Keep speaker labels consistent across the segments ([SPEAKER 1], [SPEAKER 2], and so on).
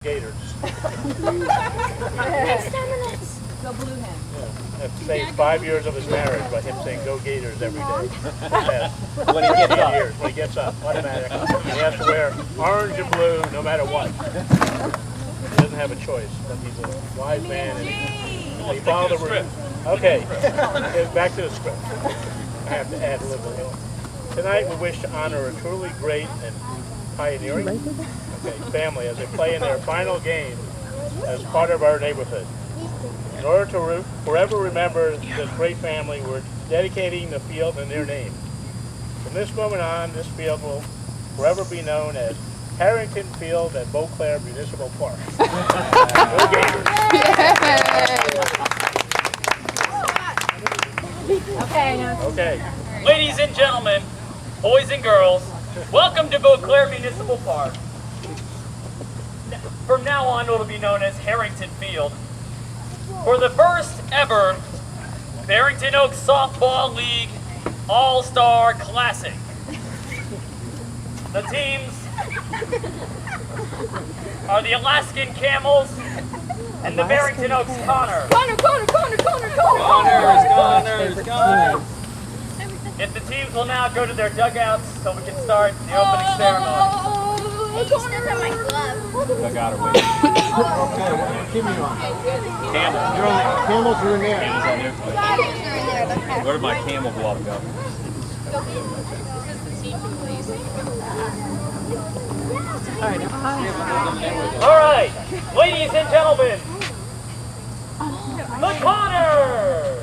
[SPEAKER 1] Gators.
[SPEAKER 2] Go Blue Hen.
[SPEAKER 1] Yeah. Have saved 5 years of his marriage by him saying "Go Gators" every day. Yes.
[SPEAKER 3] When he gets up.
[SPEAKER 1] Years, when he gets up, automatically. He has to wear orange and blue no matter what. He doesn't have a choice. But he's a wise man and he followed the rules. Okay, back to the script. I have to add a little bit. Tonight we wish to honor a truly great and pioneering family as they play in their final game as part of our neighborhood. In order to forever remember this great family, we're dedicating the field in their name. From this moment on, this field will forever be known as Harrington Field at Beauclerc Municipal Park. Go Gators! Okay.
[SPEAKER 3] Ladies and gentlemen, boys and girls, welcome to Beauclerc Municipal Park. From now on, it will be known as Harrington Field. For the first ever Barrington Oaks Softball League All-Star Classic. The teams are the Alaskan Camels and the Barrington Oaks Connors. Connors. If the teams will now go to their dugouts so we can start the opening ceremony.
[SPEAKER 4] I got her with you.
[SPEAKER 5] Okay, give me one.
[SPEAKER 4] Camels.
[SPEAKER 5] Camels are in there.
[SPEAKER 4] Where did my camel glove go?
[SPEAKER 3] All right, ladies and gentlemen, the Connors.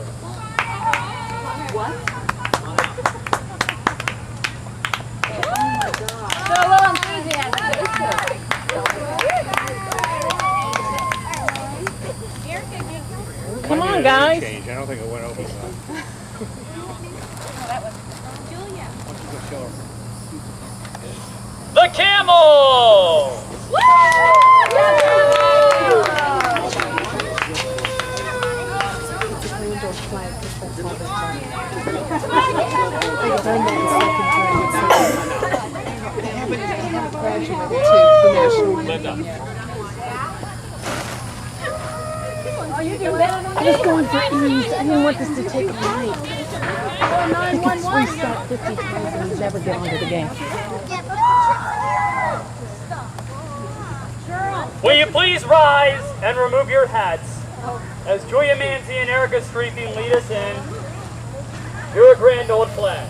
[SPEAKER 2] Come on, guys.
[SPEAKER 1] I don't think it went over.
[SPEAKER 3] The Camels.
[SPEAKER 2] I'm just going for ease. I didn't want this to take a bite. He could restart 50 times and he'd never get onto the game.
[SPEAKER 3] Will you please rise and remove your hats as Julia Manzi and Erica Streeping lead us in You're a Grand Old Flag.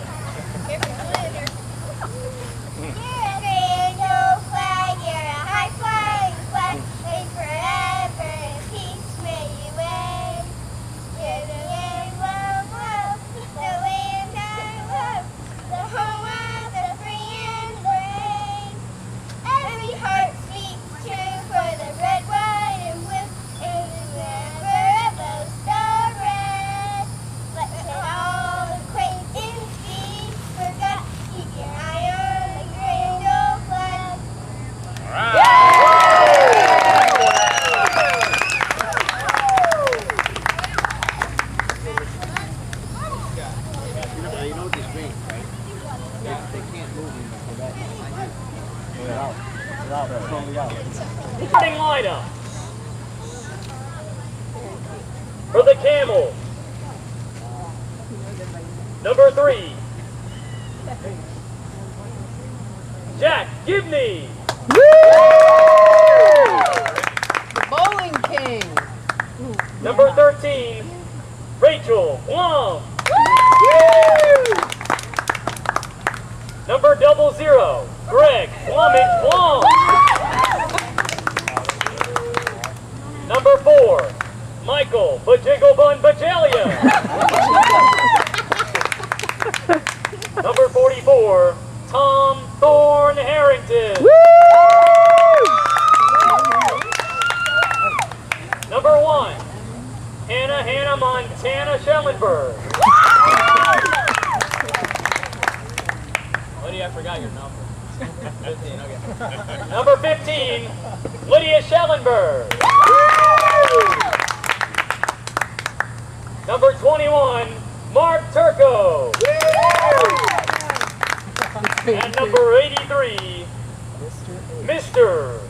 [SPEAKER 3] Starting lineup. For the Camels, number 3, Jack Gibney.
[SPEAKER 2] The Bowling King.
[SPEAKER 3] Number 13, Rachel Blum. Number 00, Greg Plumage Blum. Number 4, Michael Bajigglebun Bajalia. Number 44, Tom Thorne Harrington. Number 1, Hannah Montana Schellenberg. Lydia, I forgot your number. 15, okay. Number 15, Lydia Schellenberg. Number 21, Mark Turco. And number 83, Mr.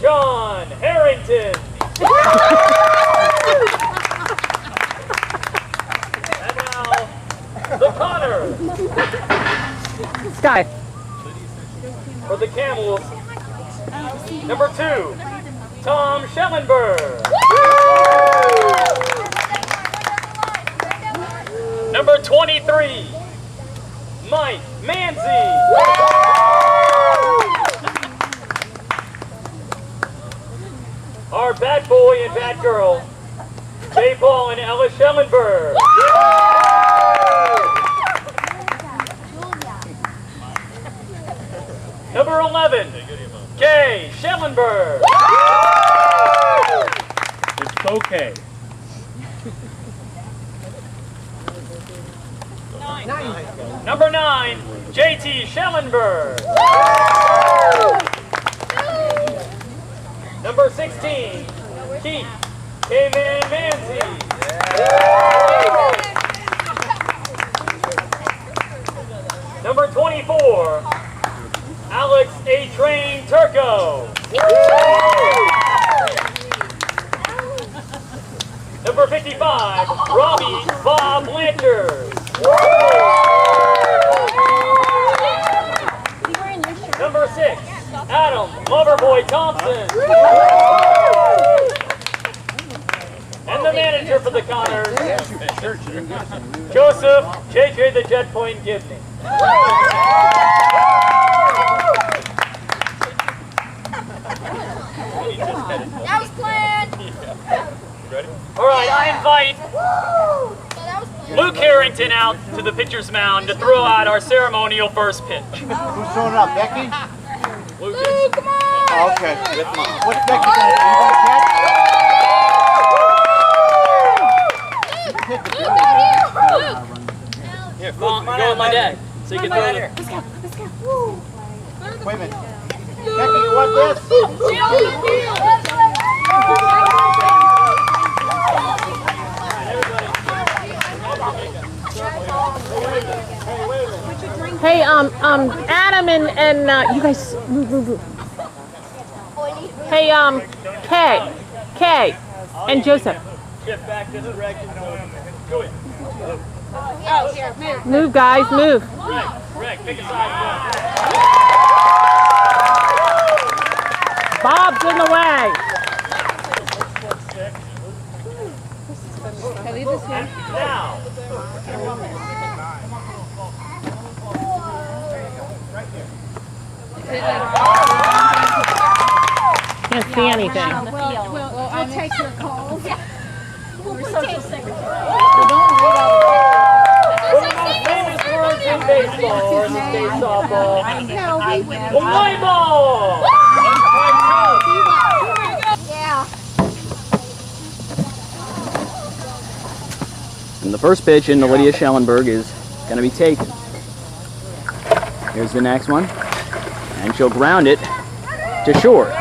[SPEAKER 3] John John Harrington. And now, the Connors.
[SPEAKER 2] Sky.
[SPEAKER 3] For the Camels, number 2, Tom Schellenberg. Number 23, Mike Manzi. Our bat boy and bat girl, Jay Paul and Ella Schellenberg. Number 11, Kay Schellenberg.
[SPEAKER 4] It's okay.
[SPEAKER 3] Number 9, JT Schellenberg. Number 16, Keith K-Man Manzi. Number 24, Alex A-Train Turco. Number 55, Robbie Bob Blanchard. Number 6, Adam Loverboy Thompson. And the manager for the Connors, Joseph JJ the Jet Point Gibney.
[SPEAKER 6] That was planned.
[SPEAKER 4] Ready?
[SPEAKER 3] All right, I invite Luke Harrington out to the pitcher's mound to throw out our ceremonial first pitch.
[SPEAKER 5] Who's throwing it up? Becky?
[SPEAKER 3] Luke,
[SPEAKER 6] Come on.
[SPEAKER 5] Oh, okay. With Mom. What's Becky gonna do? You gonna catch?
[SPEAKER 3] here, go with my dad, so you can throw it.
[SPEAKER 5] Wait a minute. Becky, you want this?
[SPEAKER 2] Hey, Adam and you guys move. Hey, Kay, and Joseph.
[SPEAKER 3] Shift back this direction. Do it.
[SPEAKER 6] Oh, here, move.
[SPEAKER 2] Move, guys, move.
[SPEAKER 3] Rick, pick a side.
[SPEAKER 2] Bob's in the way.
[SPEAKER 3] Now.
[SPEAKER 2] Can't see anything.
[SPEAKER 6] I'll take your call. We're social secretary.
[SPEAKER 3] One of the most famous words in baseball or in this case softball. Play ball!
[SPEAKER 6] Yeah.
[SPEAKER 7] And the first pitch into Lydia Schellenberg is going to be taken. Here's the next one. And she'll ground it to short.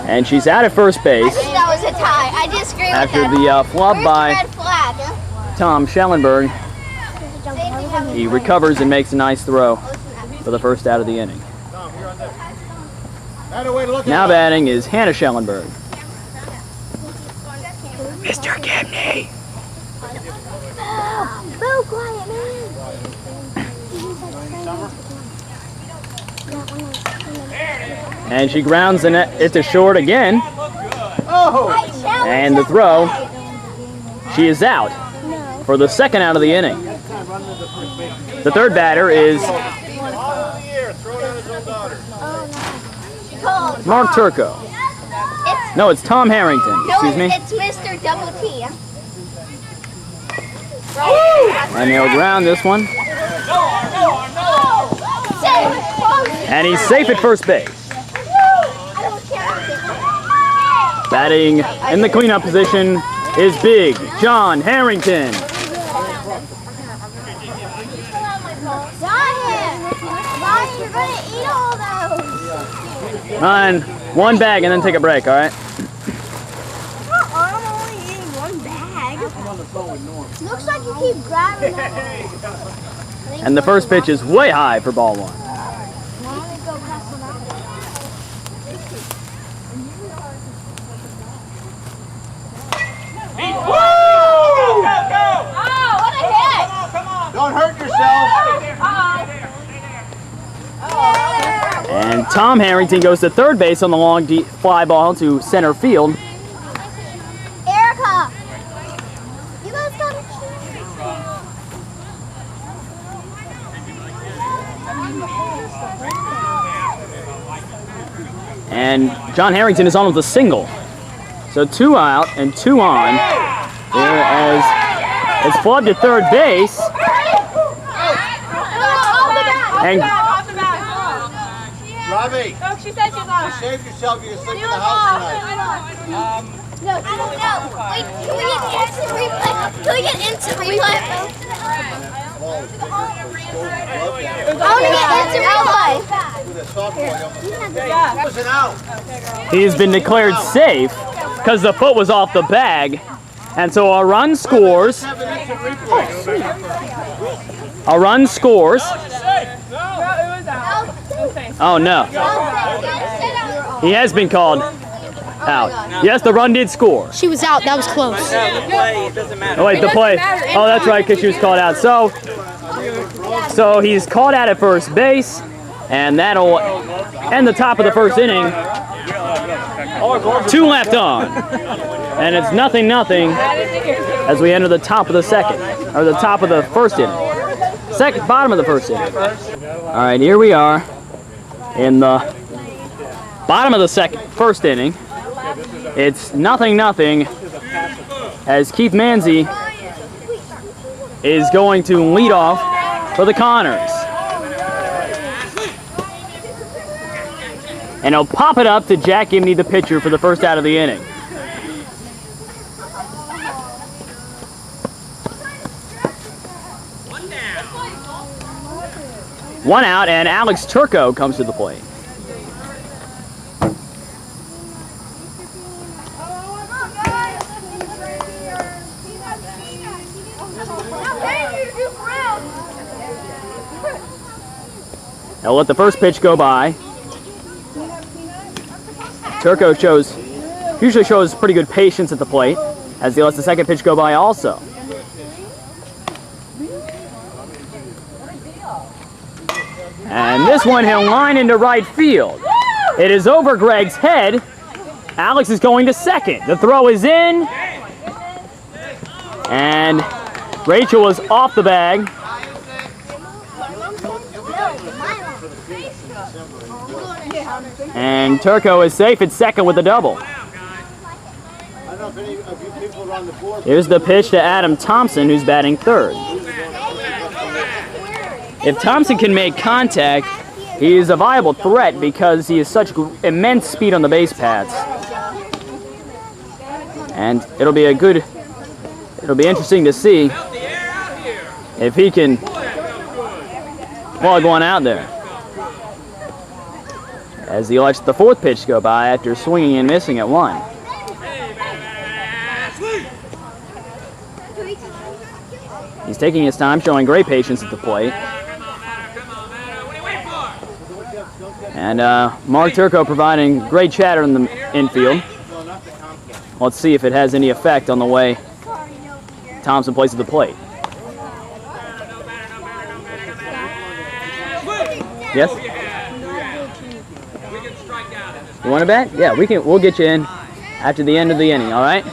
[SPEAKER 7] And she's out at first base
[SPEAKER 6] I think that was a tie. I disagree with
[SPEAKER 7] after
[SPEAKER 6] that.
[SPEAKER 7] the flop
[SPEAKER 6] Where's
[SPEAKER 7] by
[SPEAKER 6] the red flag?
[SPEAKER 7] Tom Schellenberg. He recovers and makes a nice throw for the first out of the inning. Now batting is Hannah Schellenberg. Mr. Gibney.
[SPEAKER 6] Boo, quiet,
[SPEAKER 7] And she grounds it to short again. And the throw, she is out for the second out of the inning. The third batter is Mark Turco. No, it's Tom Harrington. Excuse me.
[SPEAKER 6] It's Mr. Double T.
[SPEAKER 7] And they'll ground this one. And he's safe at first base. Batting in the cleanup position is big John Harrington.
[SPEAKER 6] You're gonna eat all those.
[SPEAKER 7] On one bag and then take a break, all right?
[SPEAKER 6] I'm only eating one bag. Looks like you keep grabbing them.
[SPEAKER 7] And the first pitch is way high for ball one.
[SPEAKER 5] Don't hurt yourself.
[SPEAKER 7] And Tom Harrington goes to third base on the long deep fly ball to center field.
[SPEAKER 6] Erica, you guys got a
[SPEAKER 7] And John Harrington is on with a single. So 2 out and 2 on. Here as it's flubbed to third base. And
[SPEAKER 5] Robbie,
[SPEAKER 6] Oh, she said she's on.
[SPEAKER 5] save yourself. You can sleep in the house tonight.
[SPEAKER 6] No, I don't know. Wait, can we get instant replay? Can we get instant replay? I want to get instant replay.
[SPEAKER 5] With a softball, it was an out.
[SPEAKER 7] he's been declared safe because the foot was off the bag. And so a run scores.
[SPEAKER 5] Have an instant replay.
[SPEAKER 7] A run scores. Oh no. He has been called out. Yes, the run did score.
[SPEAKER 2] She was out. That was close.
[SPEAKER 7] Oh wait, the play. Oh, that's right, because she was called out. So he's called out at first base, and that'll end the top of the first inning. 2 left on, and it's 0-0 as we enter the top of the second, or the top of the first inning. Bottom of the first inning. All right, here we are in the bottom of the first inning. It's 0-0 as Keith Manzi is going to lead off for the Connors. And he'll pop it up to Jack Gibney, the pitcher, for the first out of the inning. One out, and Alex Turco comes to the plate. He'll let the first pitch go by. Turco usually shows pretty good patience at the plate as he lets the second pitch go by also. And this one he'll line into right field. It is over Greg's head. Alex is going to second. The throw is in. And Rachel is off the bag. And Turco is safe at second with a double. Here's the pitch to Adam Thompson, who's batting third. If Thompson can make contact, he is a viable threat because he has such immense speed on the base paths. And it'll be interesting to see if he can plug one out there. As he lets the fourth pitch go by after swinging and missing at one. He's taking his time, showing great patience at the plate. And Mark Turco providing great chatter in the infield. Let's see if it has any effect on the way Thompson plays at the plate. Yes? You want to bet? Yeah, we'll get you in after the end of the inning, all right?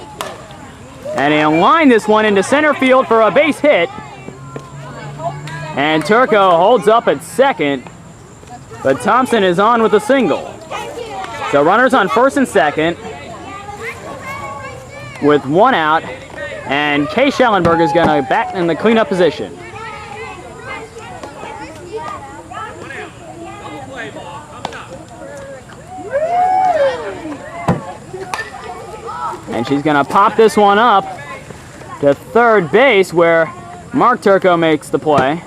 [SPEAKER 7] And he'll line this one into center field for a base hit. And Turco holds up at second, but Thompson is on with a single. So runners on first and second with 1 out, and Kay Schellenberg is going to bat in the cleanup position. And she's going to pop this one up to third base where Mark Turco makes the play.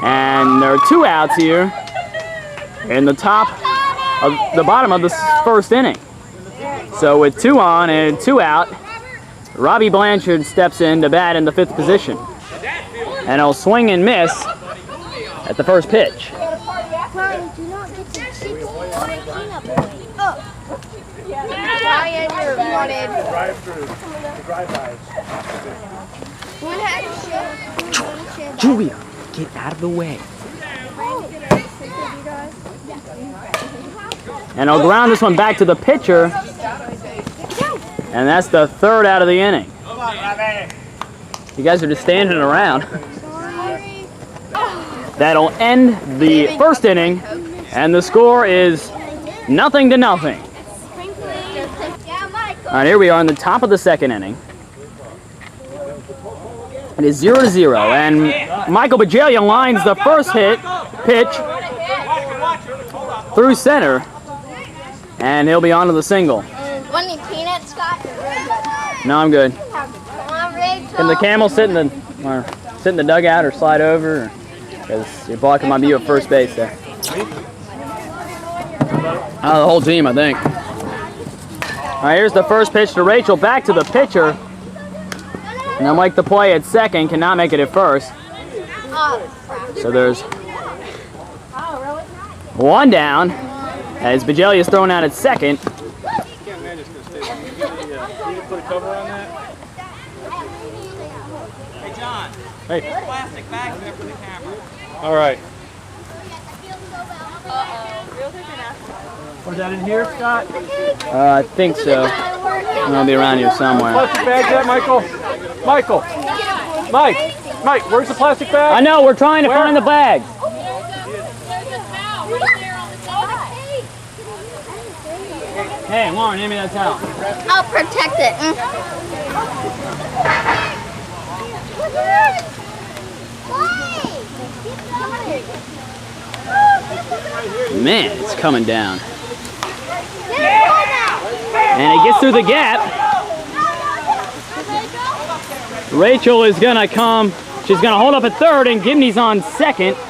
[SPEAKER 7] And there are 2 outs here in the bottom of the first inning. So with 2 on and 2 out, Robbie Blanchard steps in to bat in the 5th position. And he'll swing and miss at the first pitch.
[SPEAKER 6] Ryan, do not get the chicken on a peanut butter. Oh. Ryan, you're wanted.
[SPEAKER 1] Drive-through. Drive-bys.
[SPEAKER 7] Julia, get out of the way. And I'll ground this one back to the pitcher. And that's the third out of the inning. You guys are just standing around. That'll end the first inning. And the score is 0-0. All right, here we are in the top of the second inning. It is 0-0, and Michael Bajalia lines the first pitch through center, and he'll be on to the single.
[SPEAKER 6] Want any peanuts, Scott?
[SPEAKER 7] No, I'm good.
[SPEAKER 6] Come on, Rachel.
[SPEAKER 7] Can the Camels sit in the dugout or slide over? Because you're blocking my view at first base there. The whole team, I think. All right, here's the first pitch to Rachel. Back to the pitcher. And they'll make the play at second, cannot make it at first. So there's one down as Bajalia is thrown out at second.
[SPEAKER 4] Put a cover on that. Hey, John.
[SPEAKER 1] Hey.
[SPEAKER 4] Plastic bags there for the camera.
[SPEAKER 1] All right.
[SPEAKER 5] Was that in here, Scott?
[SPEAKER 7] I think so. I'll be around here somewhere.
[SPEAKER 1] Plastic bag there, Michael. Michael. Mike, where's the plastic bag?
[SPEAKER 7] I know, we're trying to find the bags. Hey, Lauren, hand me that towel.
[SPEAKER 6] I'll protect it.
[SPEAKER 7] Man, it's coming down. And it gets through the gap. Rachel is gonna come. She's gonna hold up at third, and Gibney's on second.
[SPEAKER 6] If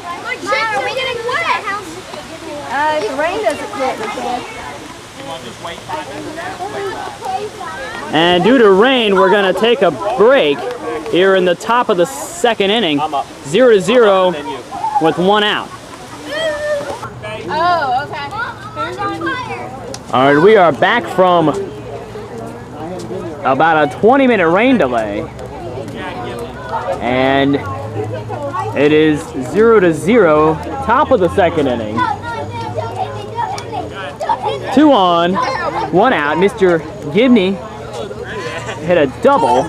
[SPEAKER 6] the rain doesn't quit,
[SPEAKER 7] And due to rain, we're gonna take a break here in the top of the second inning. 0-0 with one out.
[SPEAKER 6] Oh, okay.
[SPEAKER 7] All right, we are back from about a 20-minute rain delay. And it is 0-0, top of the second inning. 2 on, 1 out. Mr. Gibney hit a double.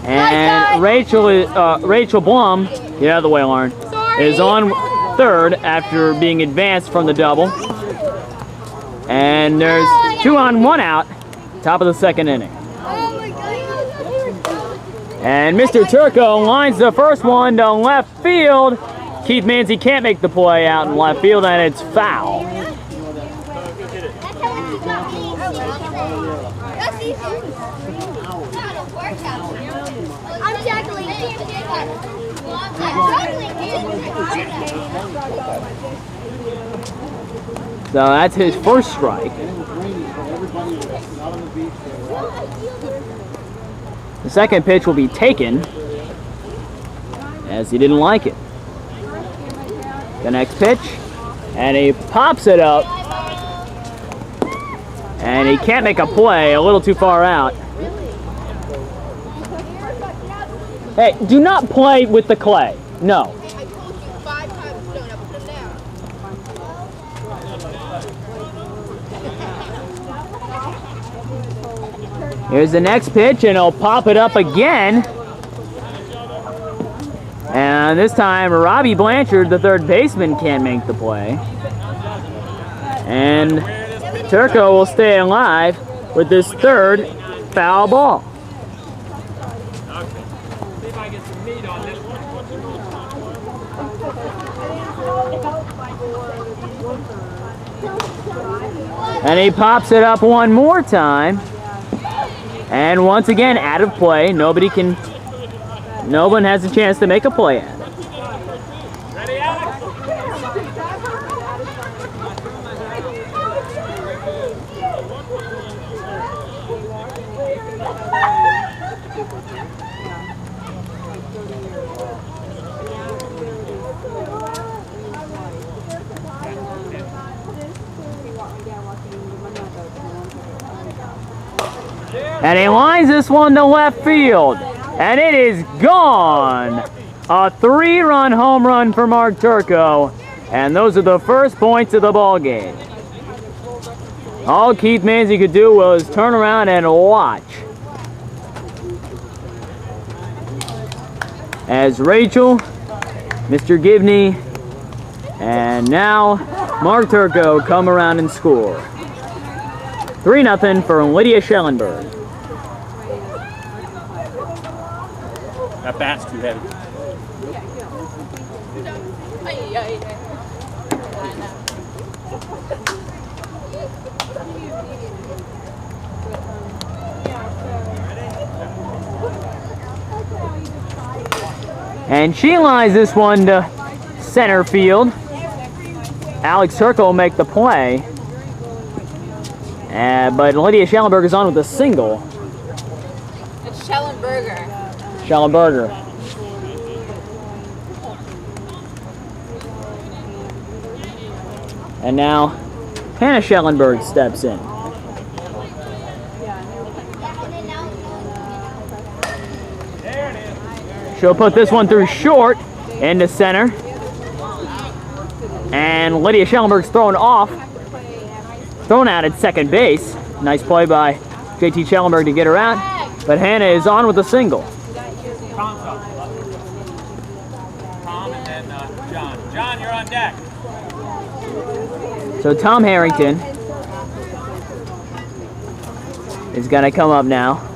[SPEAKER 7] And Rachel Blum, get out of the way, Lauren, is on third after being advanced from the double. And there's 2 on, 1 out, top of the second inning. And Mr. Turco lines the first one to left field. Keith Manzi can't make the play out in left field, and it's foul.
[SPEAKER 6] I'm juggling.
[SPEAKER 7] So that's his first strike. The second pitch will be taken as he didn't like it. The next pitch, and he pops it up, and he can't make a play, a little too far out. Hey, do not play with the clay. No. Here's the next pitch, and he'll pop it up again. And this time, Robbie Blanchard, the third baseman, can't make the play. And Turco will stay alive with this third foul ball. And he pops it up one more time. And once again, out of play. No one has a chance to make a play at it.
[SPEAKER 3] Ready, Alex?
[SPEAKER 7] And he lines this one to left field. And it is gone. A 3-run home run for Mark Turco. And those are the first points of the ball game. All Keith Manzi could do was turn around and watch as Rachel, Mr. Gibney, and now Mark Turco come around and score. 3-0 for Lydia Schellenberg.
[SPEAKER 4] That bat's too heavy.
[SPEAKER 7] And she lines this one to center field. Alex Turco will make the play. But Lydia Schellenberg is on with a single.
[SPEAKER 6] It's Schellenberger.
[SPEAKER 7] Schellenberger. And now Hannah Schellenberg steps in. She'll put this one through short into center. And Lydia Schellenberg's thrown out at second base. Nice play by JT Schellenberg to get her out. But Hannah is on with a single.
[SPEAKER 4] Tom's up. Tom and then John. John, you're on deck.
[SPEAKER 7] So Tom Harrington is going to come up now.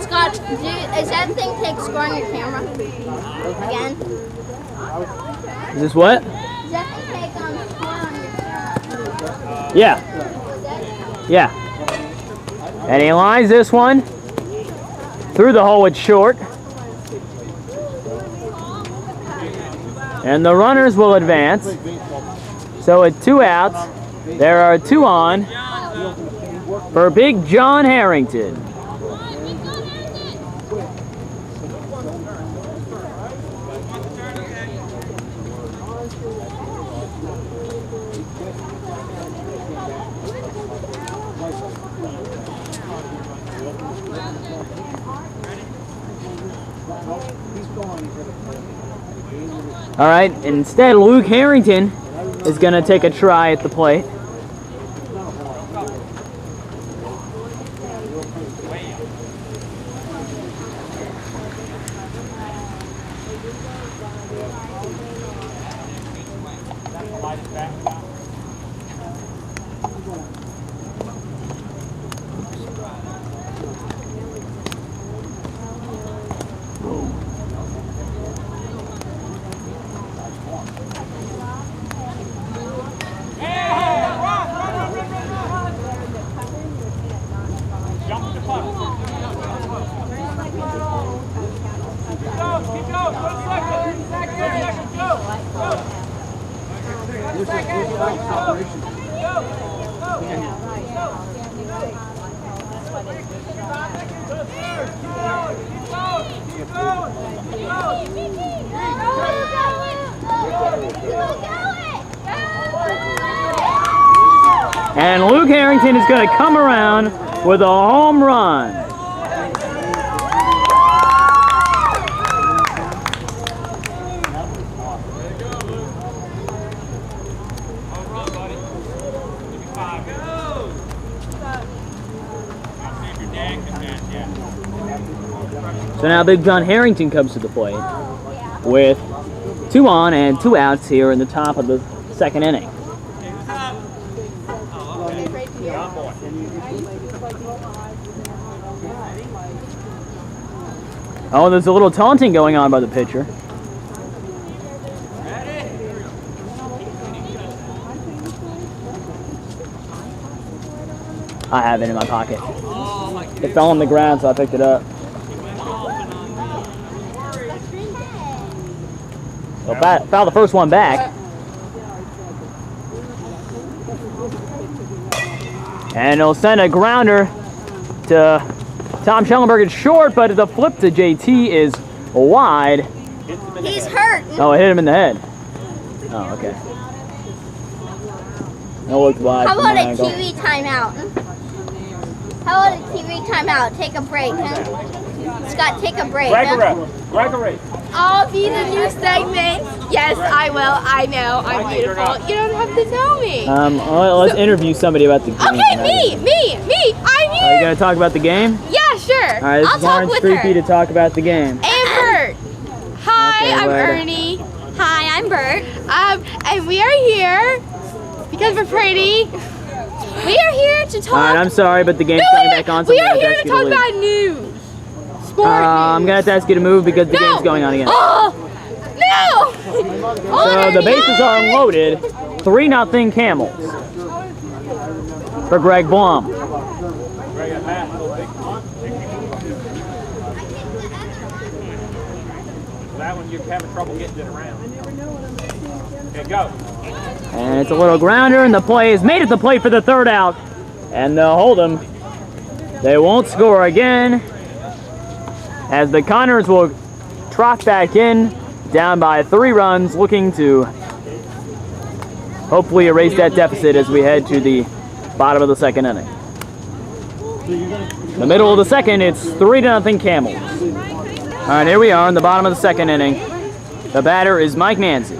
[SPEAKER 6] Scott, is that thing take score on your camera? Again?
[SPEAKER 7] Is this what?
[SPEAKER 6] Does that thing take score on your camera?
[SPEAKER 7] Yeah. Yeah. And he lines this one through the hole at short. And the runners will advance. So at 2 outs, there are 2 on for Big John Harrington. All right, instead Luke Harrington is going to take a try at the plate. And Luke Harrington is going to come around with a home run. So now Big John Harrington comes to the plate with 2 on and 2 outs here in the top of the second inning. Oh, there's a little taunting going on by the pitcher. I have it in my pocket. It fell on the ground, so I picked it up. So foul the first one back. And he'll send a grounder to Tom Schellenberg at short, but the flip to JT is wide.
[SPEAKER 6] He's hurt.
[SPEAKER 7] Oh, it hit him in the head. Oh, okay. That looked wide.
[SPEAKER 6] How
[SPEAKER 7] from
[SPEAKER 6] about
[SPEAKER 7] my
[SPEAKER 6] a
[SPEAKER 7] angle.
[SPEAKER 6] TV timeout? How about a TV timeout? Take a break, huh? Scott, take a break, huh?
[SPEAKER 1] Gregory.
[SPEAKER 8] I'll be the new segment. Yes, I will. I know. I'm beautiful. You don't have to tell me.
[SPEAKER 7] Well, let's interview somebody about the game.
[SPEAKER 8] Okay, me. I'm
[SPEAKER 7] Are you
[SPEAKER 8] here.
[SPEAKER 7] gonna talk about the game?
[SPEAKER 8] Yeah, sure.
[SPEAKER 7] All right, this
[SPEAKER 8] I'll
[SPEAKER 7] is
[SPEAKER 8] talk
[SPEAKER 7] Lawrence
[SPEAKER 8] with
[SPEAKER 7] Creepy
[SPEAKER 8] her.
[SPEAKER 7] to talk about the game.
[SPEAKER 8] And Bert. Hi,
[SPEAKER 7] Okay,
[SPEAKER 8] I'm
[SPEAKER 7] later.
[SPEAKER 8] Ernie. Hi, I'm Bert. And we are here because we're pretty. We are here to talk.
[SPEAKER 7] All right, I'm sorry, but the game's coming back on. So
[SPEAKER 8] we
[SPEAKER 7] I'm
[SPEAKER 8] are
[SPEAKER 7] gonna
[SPEAKER 8] here
[SPEAKER 7] ask
[SPEAKER 8] to
[SPEAKER 7] you
[SPEAKER 8] talk
[SPEAKER 7] leave.
[SPEAKER 8] about news. Sport
[SPEAKER 7] I'm gonna have to ask you to move because the game's going on again.
[SPEAKER 8] Oh, no!
[SPEAKER 7] So the bases are unloaded. 3-0 Camels for Greg Blum.
[SPEAKER 1] That one you're having trouble getting it around. Okay, go.
[SPEAKER 7] And it's a little grounder, and the play is made at the plate for the third out. And they'll hold them. They won't score again, as the Connors will trot back in, down by 3 runs, looking to hopefully erase that deficit as we head to the bottom of the second inning. In the middle of the second, it's 3-0 Camels. All right, here we are in the bottom of the second inning. The batter is Mike Manzi.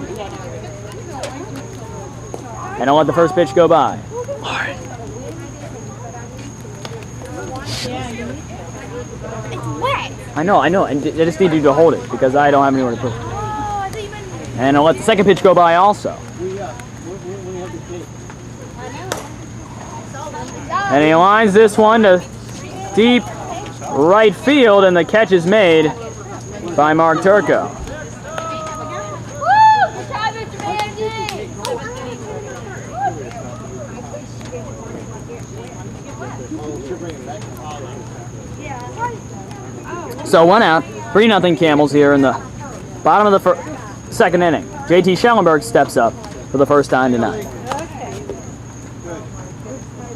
[SPEAKER 7] And I'll let the first pitch go by. I know, and I just need you to hold it because I don't have anywhere to put it. And I'll let the second pitch go by also. And he lines this one to deep right field, and the catch is made by Mark Turco.
[SPEAKER 6] Woo! Good job, Mr. Mandy!
[SPEAKER 7] So 1 out, 3-0 Camels here in the bottom of the second inning. JT Schellenberg steps up for the first time tonight.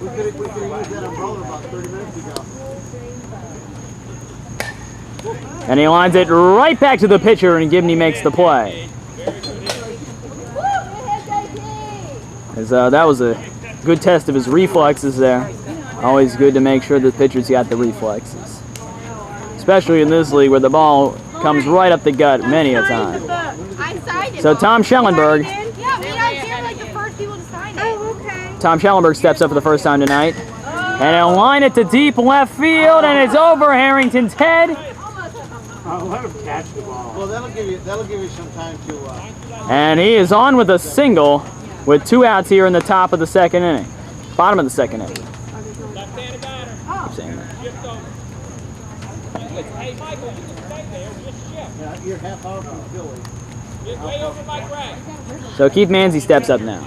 [SPEAKER 5] We could have used that umbrella about 30 minutes ago.
[SPEAKER 7] And he lines it right back to the pitcher, and Gibney makes the play. As, that was a good test of his reflexes there. Always good to make sure the pitcher's got the reflexes. Especially in this league where the ball comes right up the gut many a time.
[SPEAKER 8] I signed it.
[SPEAKER 7] So Tom Schellenberg,
[SPEAKER 8] Yeah, we are here like the first people to sign it. Oh, okay.
[SPEAKER 7] Tom Schellenberg steps up for the first time tonight. And he'll line it to deep left field, and it's over Harrington's head.
[SPEAKER 1] Let him catch the ball.
[SPEAKER 5] Well, that'll give you some time to.
[SPEAKER 7] And he is on with a single with 2 outs here in the top of the second inning. Bottom of the second inning. Keep saying that.
[SPEAKER 5] You're half hour from Philly.
[SPEAKER 7] So Keith Manzi steps up now.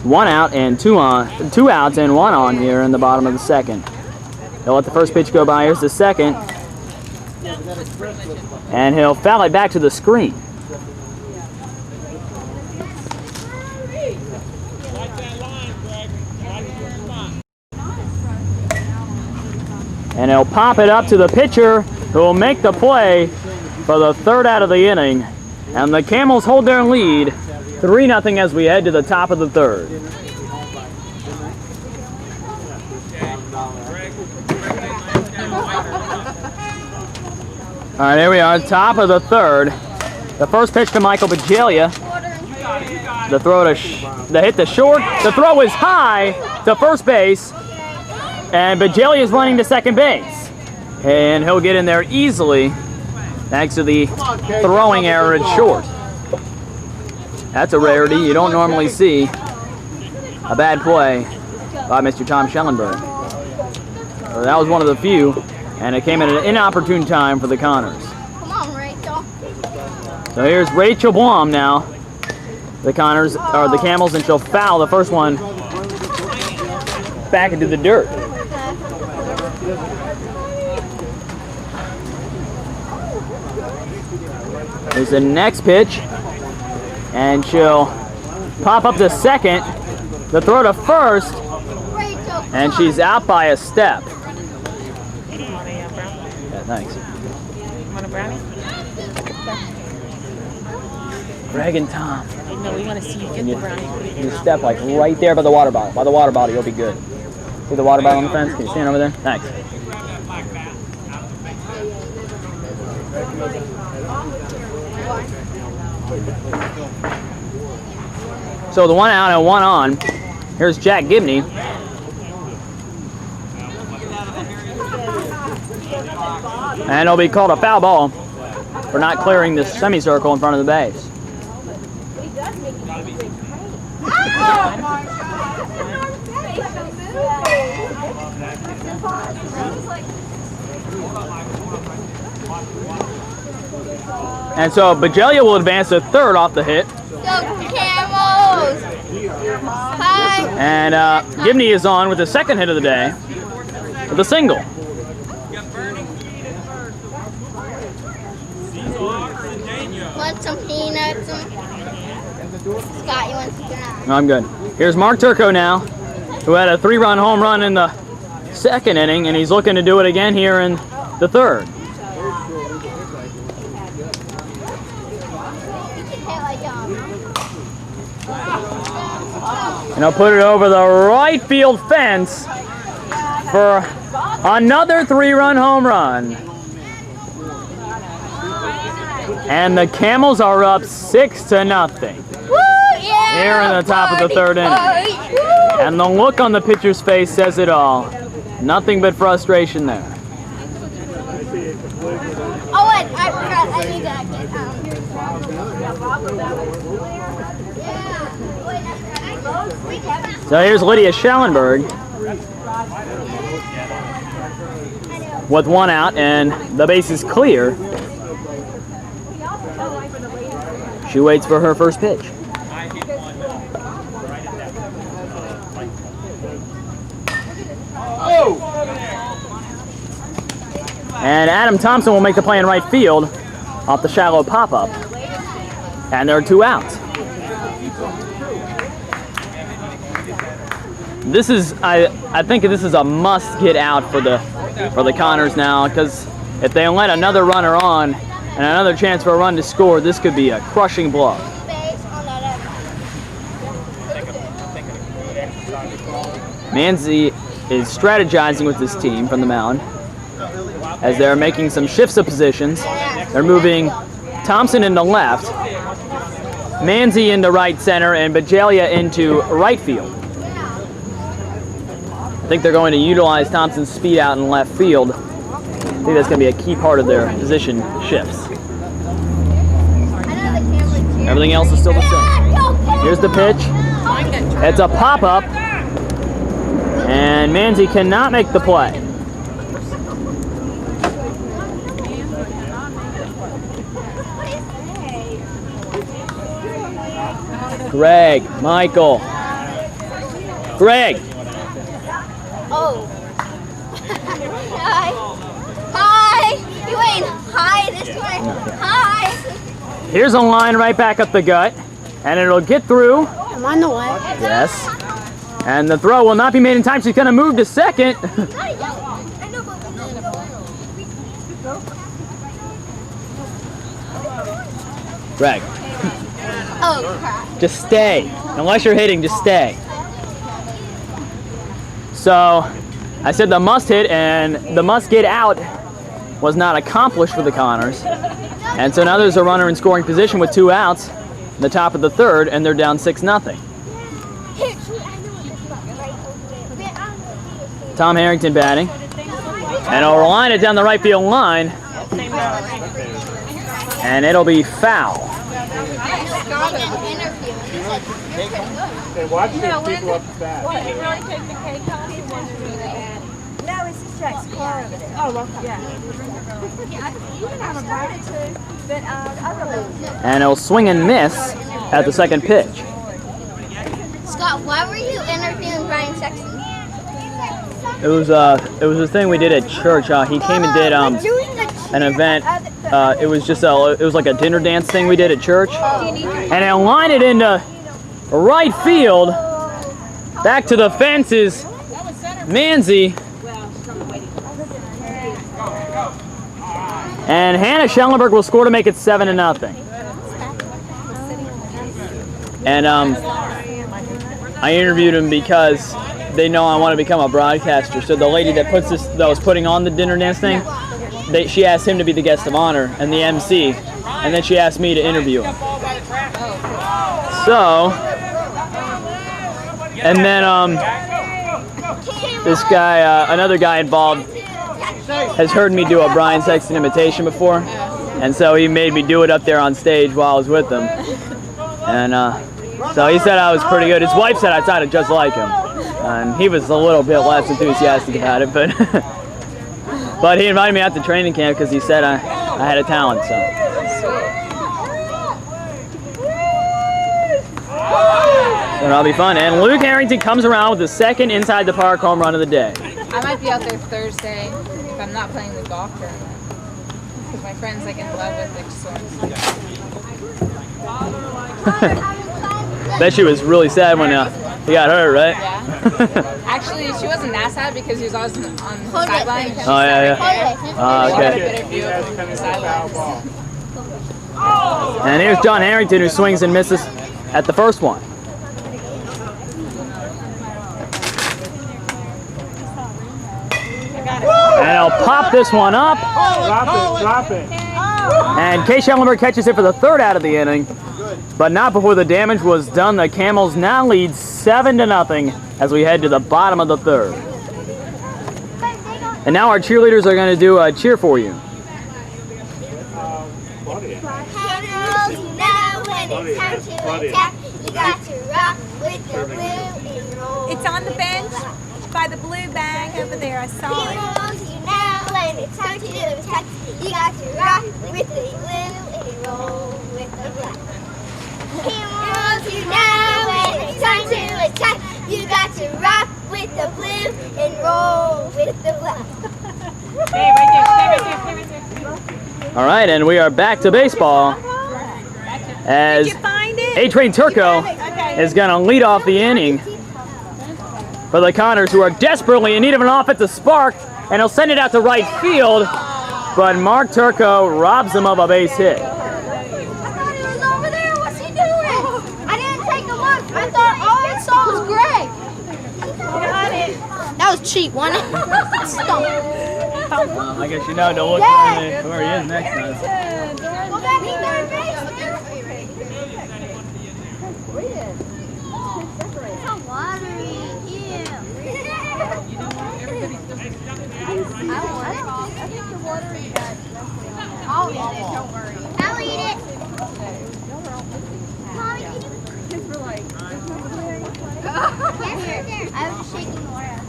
[SPEAKER 7] One out and two outs and 1 on here in the bottom of the second. He'll let the first pitch go by. Here's the second. And he'll foul it back to the screen. And he'll pop it up to the pitcher, who will make the play for the third out of the inning. And the Camels hold their lead 3-0 as we head to the top of the third. All right, here we are, top of the third. The first pitch to Michael Bajalia. The throw to the hit to short. The throw is high to first base. And Bajalia is running to second base. And he'll get in there easily thanks to the throwing error at short. That's a rarity. You don't normally see a bad play by Mr. Tom Schellenberg. So that was one of the few, and it came at an inopportune time for the Connors.
[SPEAKER 6] Come on, Rachel.
[SPEAKER 7] So here's Rachel Blum now. The Connors, or the Camels, and she'll foul the first one back into the dirt. Here's the next pitch, and she'll pop up to second. The throw to first,
[SPEAKER 6] Rachel,
[SPEAKER 7] And she's out by a step.
[SPEAKER 2] Want a brownie?
[SPEAKER 7] Yeah, thanks.
[SPEAKER 2] Want a brownie?
[SPEAKER 7] Greg and Tom.
[SPEAKER 2] No, we want to see you get the brownie.
[SPEAKER 7] You step like right there by the water bottle. By the water bottle, you'll be good. See the water bottle on the fence? Can you stand over there? Thanks. So the one out and one on. Here's Jack Gibney. And it'll be called a foul ball for not clearing this semicircle in front of the base. And so Bejelia will advance to third off the hit.
[SPEAKER 8] Go Camels! Hi!
[SPEAKER 7] And Gibney is on with the second hit of the day with a single.
[SPEAKER 8] Want some peanuts? Scott, you want some peanuts?
[SPEAKER 7] No, I'm good. Here's Mark Turco now, who had a 3-run home run in the second inning, and he's looking to do it again here in the third. And I'll put it over the right field fence for another 3-run home run. And the Camels are up 6-0.
[SPEAKER 8] Woo, yeah,
[SPEAKER 7] here in the top of the third inning. And the look on the pitcher's face says it all. Nothing but frustration there.
[SPEAKER 8] Oh, wait, I forgot. I need that.
[SPEAKER 7] So here's Lydia Schallenberg with one out, and the base is clear. She waits for her first pitch. And Adam Thompson will make the play in right field off the shallow pop-up. And there are 2 outs. This is, I think this is a must get out for the Connors now, because if they let another runner on and another chance for a run to score, this could be a crushing blow. Manzi is strategizing with this team from the mound as they're making some shifts of positions. They're moving Thompson into left, Manzi into right center, and Bejelia into right field. I think they're going to utilize Thompson's speed out in left field. I think that's going to be a key part of their position shifts. Everything else is still the same. Here's the pitch. It's a pop-up, and Manzi cannot make the play. Greg, Michael. Greg.
[SPEAKER 8] Oh. Hi. Hi. You ain't hi this way. Hi.
[SPEAKER 7] Here's a line right back up the gut, and it'll get through.
[SPEAKER 6] I'm on the way.
[SPEAKER 7] Yes. And the throw will not be made in time. She's going to move to second. Greg.
[SPEAKER 8] Oh, crap.
[SPEAKER 7] Just stay. Unless you're hitting, just stay. So, I said the must hit, and the must get out was not accomplished for the Connors. And so now there's a runner in scoring position with 2 outs in the top of the third, and they're down 6-0. Tom Harrington batting. And he'll line it down the right field line. And it'll be foul.
[SPEAKER 1] And watch these people up the bat.
[SPEAKER 2] Did you really take the cake home?
[SPEAKER 9] No, it's just Jack's car over there.
[SPEAKER 2] Oh, okay.
[SPEAKER 9] Yeah. You can have a bite or two, but other
[SPEAKER 7] And he'll swing and miss at the second pitch.
[SPEAKER 8] Scott, why were you interviewing Brian Sexton?
[SPEAKER 7] It was a thing we did at church. He came and did an event. It was like a dinner dance thing we did at church, and he'll line it into right field, back to the fences. Manzi and Hannah Schellenberg will score to make it 7-0. And I interviewed him because they know I want to become a broadcaster. So the lady that was putting on the dinner dance thing, she asked him to be the guest of honor and the MC, and then she asked me to interview him. So, and then this guy, another guy involved, has heard me do a Brian Sexton imitation before, and so he made me do it up there on stage while I was with him. And so he said I was pretty good. His wife said I sounded just like him, and he was a little bit less enthusiastic about it, but but he invited me out to training camp because he said I had a talent. So. So that'll be fun. And Luke Harrington comes around with the second inside the park home run of the day.
[SPEAKER 10] I might be out there Thursday if I'm not playing the golf tournament. Because my friend's like in love with big swings.
[SPEAKER 7] Bet she was really sad when he got hurt, right?
[SPEAKER 10] Yeah. Actually, she wasn't that sad because he was always on the sideline.
[SPEAKER 7] Oh, yeah. Okay. And here's John Harrington, who swings and misses at the first one. And he'll pop this one up.
[SPEAKER 1] Drop it.
[SPEAKER 7] And Kay Schellenberg catches it for the third out of the inning. But not before the damage was done. The Camels now lead 7-0 as we head to the bottom of the third. And now our cheerleaders are going to do a cheer for you.
[SPEAKER 9] It's on the bench by the blue bag over there. I saw it.
[SPEAKER 6] It's time to attack. You got to rock with the blue and roll with the black. Heroes, you know when it's time to attack. You got to rock with the blue and roll with the black.
[SPEAKER 9] Stay right there.
[SPEAKER 7] All right, and we are back to baseball as
[SPEAKER 9] Did you find it?
[SPEAKER 7] A-Train Turco is going to lead off the inning for the Connors, who are desperately in need of an offensive spark, and he'll send it out to right field, but Mark Turco robs him of a base hit.
[SPEAKER 6] I thought he was over there. What's he doing? I didn't take a look. I thought all I saw was Greg.
[SPEAKER 9] Got it.
[SPEAKER 6] That was cheap, wasn't it?
[SPEAKER 7] I guess you know to look where he is next time.
[SPEAKER 6] Well, then he third base. It's so watery.
[SPEAKER 9] I think the water is bad. I'll eat it. Don't worry.
[SPEAKER 6] I'll eat it. Mommy, can you?
[SPEAKER 9] Because we're like,
[SPEAKER 6] Yes, there. I was just shaking the water out.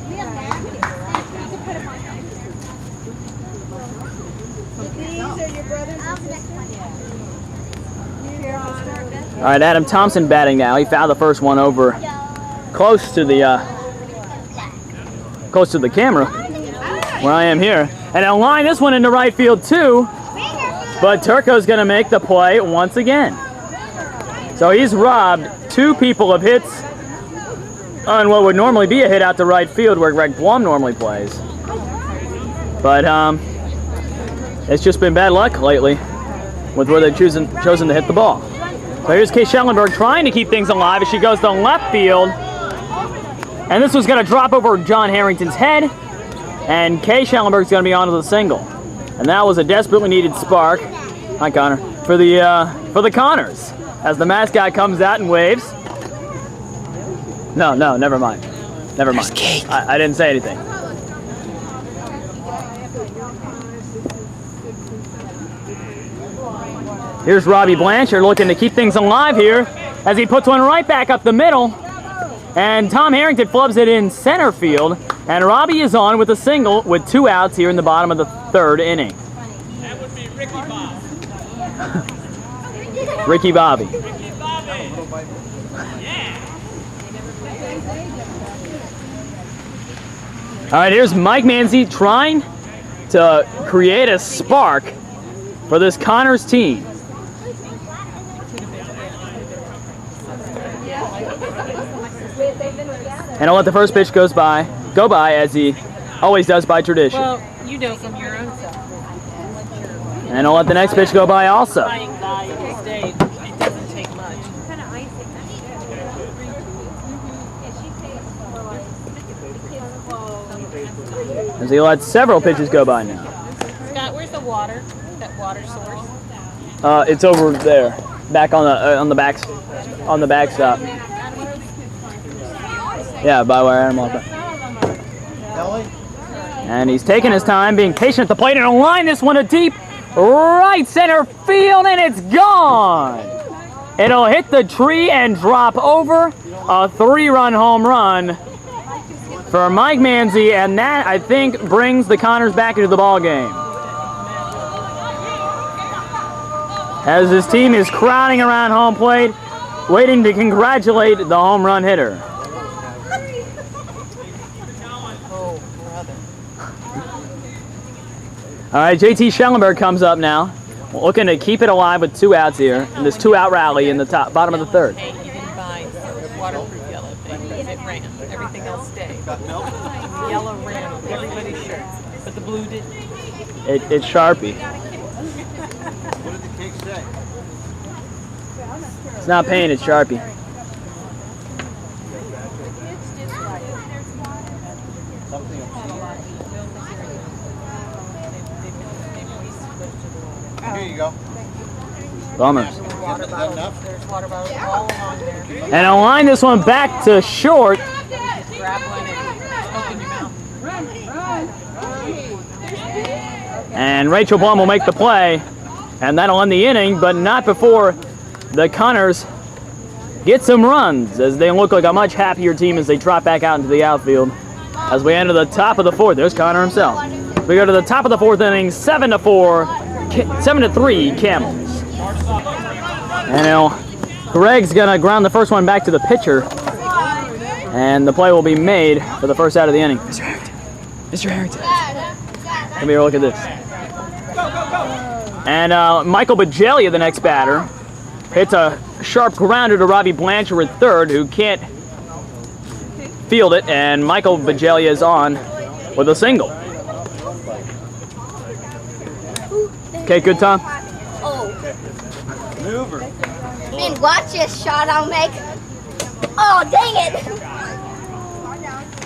[SPEAKER 6] We have napkins.
[SPEAKER 9] you can put them on here. These are your brothers and sisters?
[SPEAKER 7] All right, Adam Thompson batting now. He fouled the first one over close to the camera where I am here. And he'll line this one into right field too, but Turco's going to make the play once again. So he's robbed two people of hits on what would normally be a hit out to right field where Greg Blum normally plays. But it's just been bad luck lately with where they've chosen to hit the ball. So here's Kay Schellenberg trying to keep things alive as she goes to left field. And this was going to drop over John Harrington's head. And Kay Schellenberg's going to be onto the single. And that was a desperately needed spark. Hi, Connor. For the Connors. As the mascot comes out and waves. No, never mind. Never mind. I didn't say anything. Here's Robbie Blanchard looking to keep things alive here as he puts one right back up the middle. And Tom Harrington flubs it in center field. And Robbie is on with a single with 2 outs here in the bottom of the third inning.
[SPEAKER 3] That would be Ricky Bob.
[SPEAKER 7] Ricky Bobby.
[SPEAKER 3] Ricky Bobby. Yeah.
[SPEAKER 7] All right, here's Mike Manzi trying to create a spark for this Connors team. And I'll let the first pitch goes by. go by as he always does by tradition.
[SPEAKER 2] Well, you know from your own self.
[SPEAKER 7] And he'll let the next pitch go by also.
[SPEAKER 2] It doesn't take much.
[SPEAKER 7] As he lets several pitches go by now.
[SPEAKER 2] Scott, where's the water? That water source?
[SPEAKER 7] It's over there, back on the backstop. Yeah, by where Animal. And he's taking his time, being patient at the plate, and he'll line this one to deep right center field, and it's gone. It'll hit the tree and drop over. A 3-run home run for Mike Manzi, and that, I think, brings the Connors back into the ball game. As his team is crowding around home plate, waiting to congratulate the home run hitter. All right, JT Schellenberg comes up now, looking to keep it alive with 2 outs here in this 2-out rally in the bottom of the 3rd.
[SPEAKER 2] Hey, you didn't buy waterproof yellow thing because it ran. Everything else stayed. The yellow ran with everybody's shirt, but the blue didn't.
[SPEAKER 7] It's Sharpie.
[SPEAKER 5] What did the cake say?
[SPEAKER 7] It's not paint, it's Sharpie.
[SPEAKER 5] Here you go.
[SPEAKER 7] Bummers.
[SPEAKER 5] Is that enough?
[SPEAKER 2] There's water bottles all along there.
[SPEAKER 7] And I'll line this one back to short.
[SPEAKER 2] Grab one and open your mouth.
[SPEAKER 7] And Rachel Blum will make the play. And that'll end the inning, but not before the Connors get some runs, as they look like a much happier team as they trot back out into the outfield. As we enter the top of the 4th, there's Connor himself. We go to the top of the 4th inning, 7-3 Camels. And now Greg's gonna ground the first one back to the pitcher, and the play will be made for the first out of the inning. Mr. Harrington. Mr. Harrington. Come here, look at this. And Michael Bajalia, the next batter, hits a sharp grounder to Robbie Blanchard at 3rd, who can't field it, and Michael Bajalia is on with a single. Okay, good, Tom?
[SPEAKER 6] Oh. Man, watch this shot I'll make. Oh, dang it.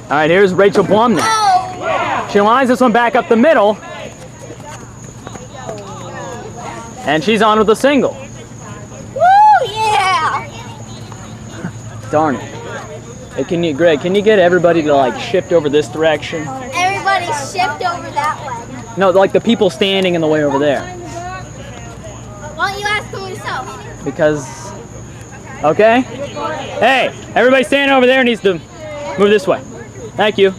[SPEAKER 7] All right, here's Rachel Blum now.
[SPEAKER 6] Oh.
[SPEAKER 7] She lines this one back up the middle. And she's on with a single.
[SPEAKER 6] Woo, yeah.
[SPEAKER 7] Darn it. Hey, Greg, can you get everybody to like shift over this direction?
[SPEAKER 6] Everybody shift over that way.
[SPEAKER 7] No, like the people standing in the way over there.
[SPEAKER 6] Why don't you ask them yourself?
[SPEAKER 7] Because, okay? Hey, everybody standing over there needs to move this way. Thank you.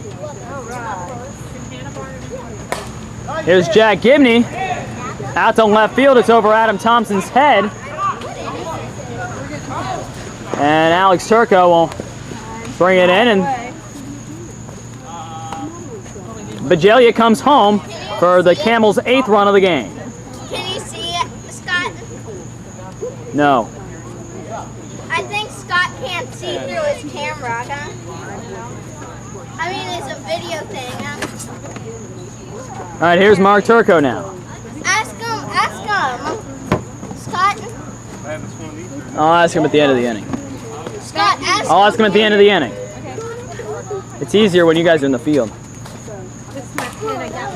[SPEAKER 7] Here's Jack Gibney. Out to left field, it's over Adam Thompson's head. And Alex Turco will bring it in, and Bajalia comes home for the Camels' 8th run of the game.
[SPEAKER 6] Can you see it, Scott?
[SPEAKER 7] No.
[SPEAKER 6] I think Scott can't see through his camera, huh? I mean, it's a video thing, huh?
[SPEAKER 7] All right, here's Mark Turco now.
[SPEAKER 6] Ask him. Scott?
[SPEAKER 7] I'll ask him at the end of the inning.
[SPEAKER 6] Scott, ask
[SPEAKER 7] I'll ask him at the end of the inning. It's easier when you guys are in the field.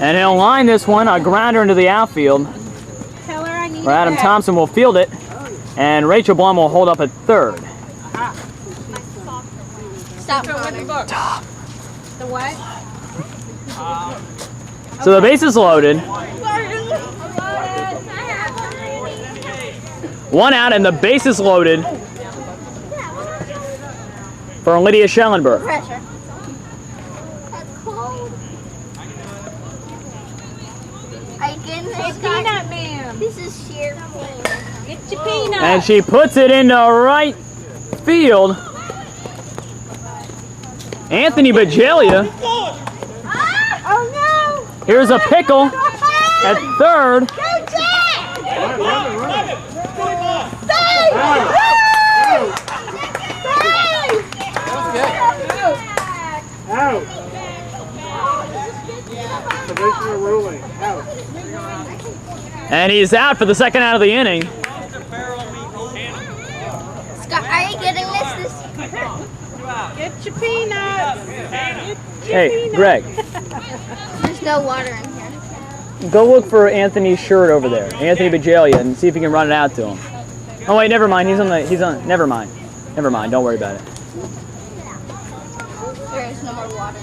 [SPEAKER 7] And he'll line this one, a grounder into the outfield, where Adam Thompson will field it, and Rachel Blum will hold up at 3rd.
[SPEAKER 6] Stop.
[SPEAKER 10] The what?
[SPEAKER 7] So the base is loaded. 1 out, and the base is loaded for Lydia Schellenberg.
[SPEAKER 6] Pressure. That's cold. Are you getting this, Scott?
[SPEAKER 10] Peanut man.
[SPEAKER 6] This is sheer pain.
[SPEAKER 10] Get your peanut.
[SPEAKER 7] And she puts it into right field. Anthony Bajalia.
[SPEAKER 6] Oh no!
[SPEAKER 7] Here's a pickle at 3rd.
[SPEAKER 6] Go Jack!
[SPEAKER 7] And he's out for the second out of the inning.
[SPEAKER 6] Scott, are you getting this?
[SPEAKER 2] Get your peanuts.
[SPEAKER 7] Hey, Greg,
[SPEAKER 6] There's no water in here.
[SPEAKER 7] go look for Anthony's shirt over there, Anthony Bajalia, and see if you can run it out to him. Oh wait, never mind. Never mind. Never mind. Don't worry about it.
[SPEAKER 6] There is no more water.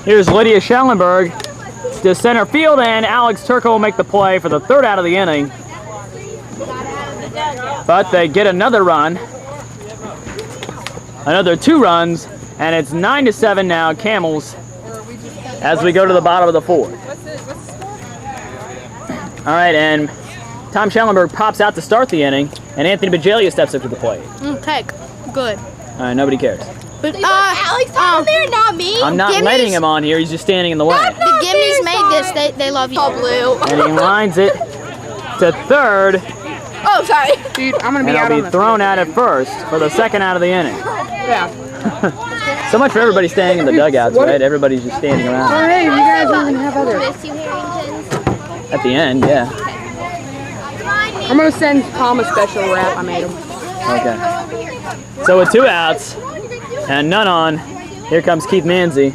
[SPEAKER 7] Here's Lydia Schellenberg to center field, and Alex Turco will make the play for the third out of the inning. But they get another run. Another 2 runs, and it's 9-7 now, Camels, as we go to the bottom of the 4th. All right, and Tom Schellenberg pops out to start the inning, and Anthony Bajalia steps up to the plate.
[SPEAKER 8] Okay, good.
[SPEAKER 7] All right, nobody cares.
[SPEAKER 8] But Alex, on there, not me.
[SPEAKER 7] I'm not letting him on here. He's just standing in the way.
[SPEAKER 8] The Gimmies made this. They love you. All blue.
[SPEAKER 7] And he lines it to third.
[SPEAKER 8] Oh, sorry. Dude, I'm gonna be
[SPEAKER 7] And
[SPEAKER 8] out
[SPEAKER 7] I'll
[SPEAKER 8] on
[SPEAKER 7] be thrown out at first for the second out of the inning.
[SPEAKER 8] Yeah.
[SPEAKER 7] So much for everybody staying in the dugouts, right? Everybody's just standing around.
[SPEAKER 8] Hey, you guys even have other.
[SPEAKER 6] Miss you, Harringtons.
[SPEAKER 7] At the end, yeah.
[SPEAKER 8] I'm gonna send Tom a special rap. I made him.
[SPEAKER 7] Okay. So with 2 outs and none on, here comes Keith Manzi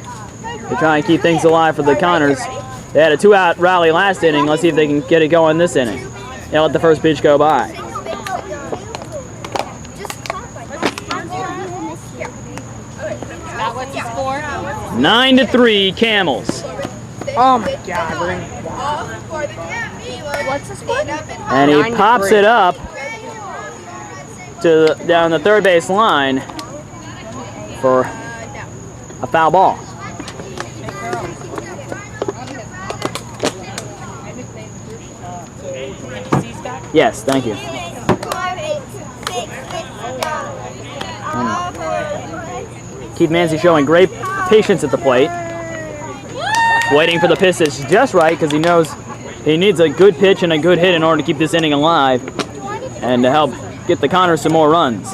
[SPEAKER 7] to try and keep things alive for the Connors. They had a 2-out rally last inning. Let's see if they can get it going this inning. They'll let the first pitch go by.
[SPEAKER 2] What's the score?
[SPEAKER 7] 9-3 Camels.
[SPEAKER 8] Oh my God.
[SPEAKER 6] What's the score?
[SPEAKER 7] And he pops it up to down the third base line for a foul ball. Yes, thank you. Keith Manzi showing great patience at the plate. Waiting for the pitch that's just right because he knows he needs a good pitch and a good hit in order to keep this inning alive and to help get the Connors some more runs.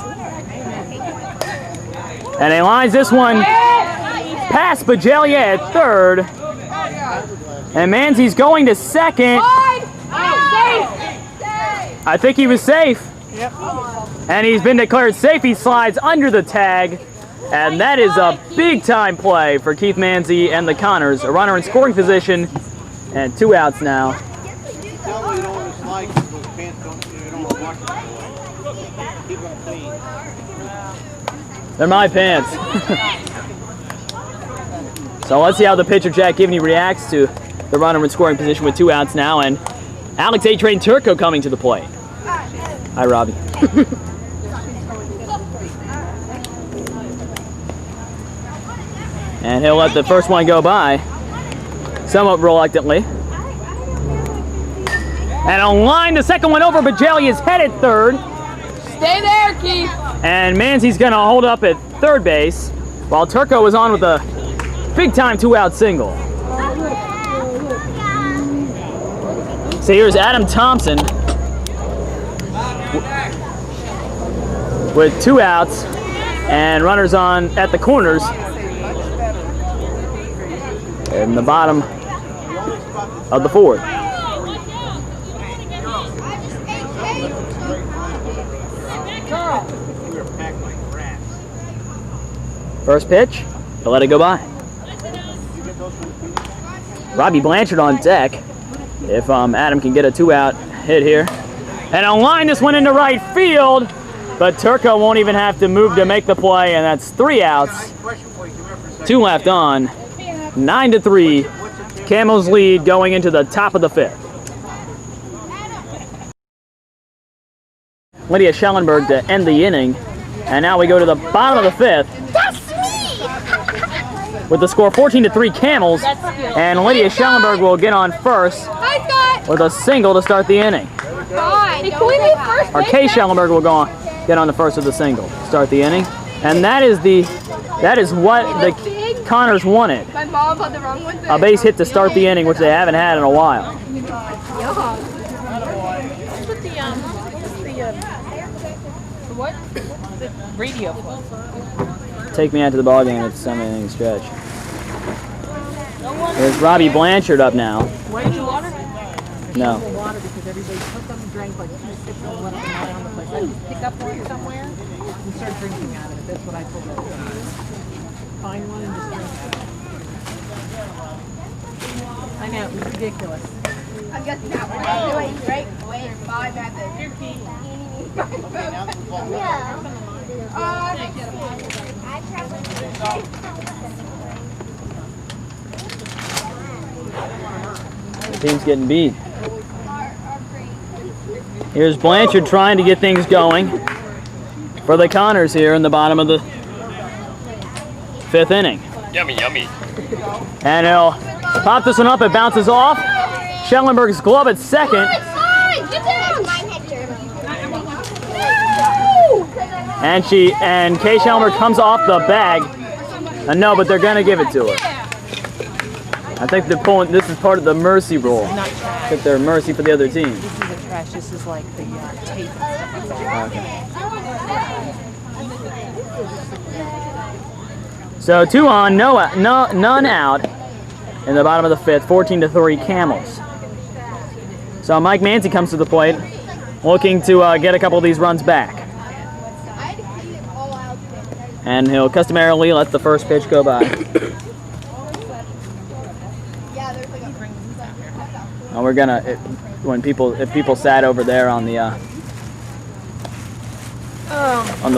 [SPEAKER 7] And he lines this one past Bajalia at third. And Manzi's going to second. I think he was safe.
[SPEAKER 2] Yep.
[SPEAKER 7] And he's been declared safe. He slides under the tag. And that is a big-time play for Keith Manzi and the Connors. A runner in scoring position and 2 outs now.
[SPEAKER 5] Tell me you don't want to slide because those pants don't wash them. Keep them clean.
[SPEAKER 7] They're my pants. So let's see how the pitcher, Jack Givney, reacts to the runner in scoring position with 2 outs now. And Alex A-Train Turco coming to the plate. Hi, Robbie. And he'll let the first one go by, somewhat reluctantly. And a line, the second one over, Bajalia's head at third.
[SPEAKER 8] Stay there, Keith.
[SPEAKER 7] And Manzi's gonna hold up at third base, while Turco is on with a big-time 2-out single. So here's Adam Thompson with 2 outs and runners on at the corners in the bottom of the 4th. First pitch, he'll let it go by. Robbie Blanchard on deck if Adam can get a 2-out hit here. And a line this one into right field, but Turco won't even have to move to make the play, and that's 3 outs. 2 left on. 9-3. Camels lead going into the top of the 5th. Lydia Schellenberg to end the inning. And now we go to the bottom of the 5th. With the score 14-3 Camels. And Lydia Schellenberg will get on first with a single to start the inning. Or Kay Schellenberg will get on the first with a single to start the inning. And that is what the Connors wanted.
[SPEAKER 8] My mom had the wrong one.
[SPEAKER 7] A base hit to start the inning, which they haven't had in a while.
[SPEAKER 2] What? The radio play.
[SPEAKER 7] Take me out to the ball game at some inning stretch. There's Robbie Blanchard up now.
[SPEAKER 2] Why did you water?
[SPEAKER 7] No.
[SPEAKER 2] Water because everybody took them, drank like 2 sips and let them lie on the place. I just pick up one somewhere and start drinking out of it. That's what I told them. Find one and just drink out of it. I know, it was ridiculous.
[SPEAKER 9] I'm guessing that one. Wait, 5 methods. Here, Keith.
[SPEAKER 7] The team's getting beat. Here's Blanchard trying to get things going for the Connors here in the bottom of the 5th inning.
[SPEAKER 4] Yummy, yummy.
[SPEAKER 7] And he'll pop this one up. It bounces off. Schellenberg's glove at second. And Kay Schellenberg comes off the bag. No, but they're gonna give it to her. I think they're pulling. This is part of the mercy rule. That they're mercy for the other team.
[SPEAKER 2] This isn't trash. This is like the tape.
[SPEAKER 7] Okay. So 2 on, none out in the bottom of the 5th. 14-3 Camels. So Mike Manzi comes to the plate, looking to get a couple of these runs back. And he'll customarily let the first pitch go by. And we're gonna, if people sat over there on the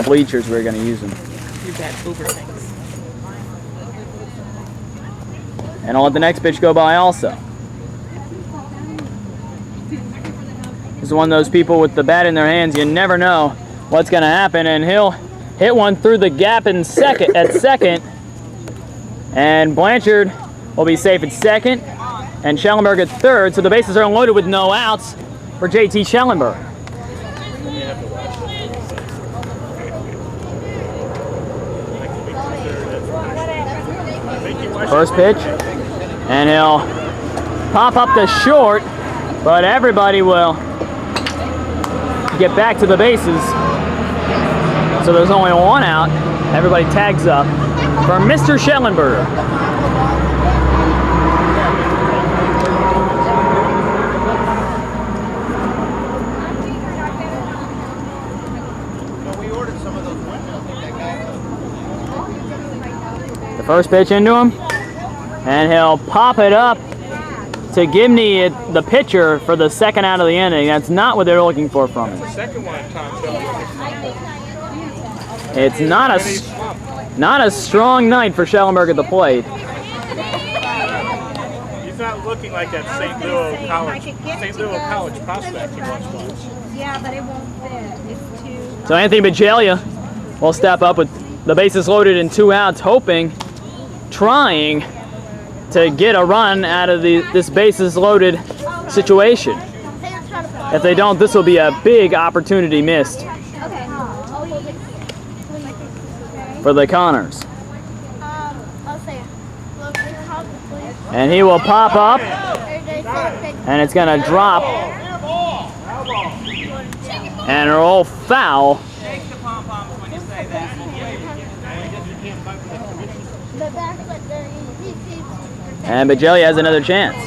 [SPEAKER 7] bleachers, we're gonna use them.
[SPEAKER 2] Too bad Uber things.
[SPEAKER 7] And I'll let the next pitch go by also. This is one of those people with the bat in their hands. You never know what's gonna happen, and he'll hit one through the gap in second. And Blanchard will be safe at second, and Schellenberg at third. So the bases are unloaded with no outs for JT Schellenberg. First pitch, and he'll pop up the short, but everybody will get back to the bases. So there's only 1 out. Everybody tags up for Mr. Schellenberg. The first pitch into him, and he'll pop it up to Gibney, the pitcher, for the 2nd out of the inning. That's not what they're looking for from him. It's not a strong night for Schellenberg at the plate.
[SPEAKER 1] He's not looking like that St. Louis College prospect he once was.
[SPEAKER 9] Yeah, but it won't fit. It's too.
[SPEAKER 7] So Anthony Bajalia will step up with the bases loaded and 2 outs, trying to get a run out of this bases loaded situation. If they don't, this will be a big opportunity missed for the Connors. And he will pop up, and it's going to drop and roll foul. And Bajalia has another chance.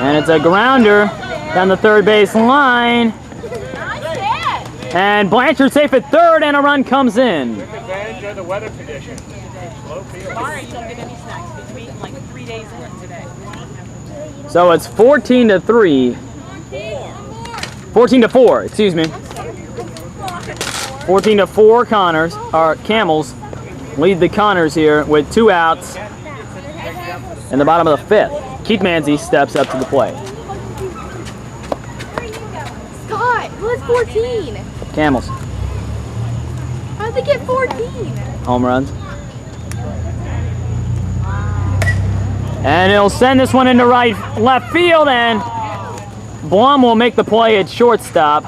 [SPEAKER 7] And it's a grounder down the third base line. And Blanchard safe at third, and a run comes in.
[SPEAKER 1] Took advantage of the weather conditions. Slow field.
[SPEAKER 2] Tomorrow you don't get any snacks. We've eaten like 3 days worth today.
[SPEAKER 7] So it's 14-3. 14-4, excuse me. 14-4 Connors, or Camels, lead the Connors here with 2 outs in the bottom of the 5th. Keith Manzi steps up to the plate.
[SPEAKER 8] Scott, who's 14?
[SPEAKER 7] Camels.
[SPEAKER 8] How'd they get 14?
[SPEAKER 7] Home runs. And he'll send this one into left field, and Blum will make the play at shortstop.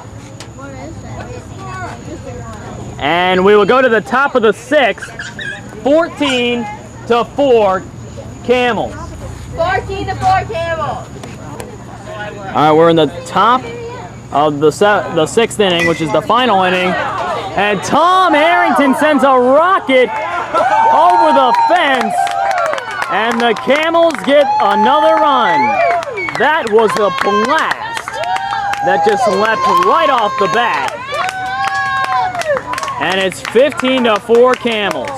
[SPEAKER 7] And we will go to the top of the 6th. 14-4 Camels.
[SPEAKER 9] 14-4 Camels.
[SPEAKER 7] All right, we're in the top of the 6th inning, which is the final inning. And Tom Harrington sends a rocket over the fence, and the Camels get another run. That was a blast that just leapt right off the bat. And it's 15-4 Camels.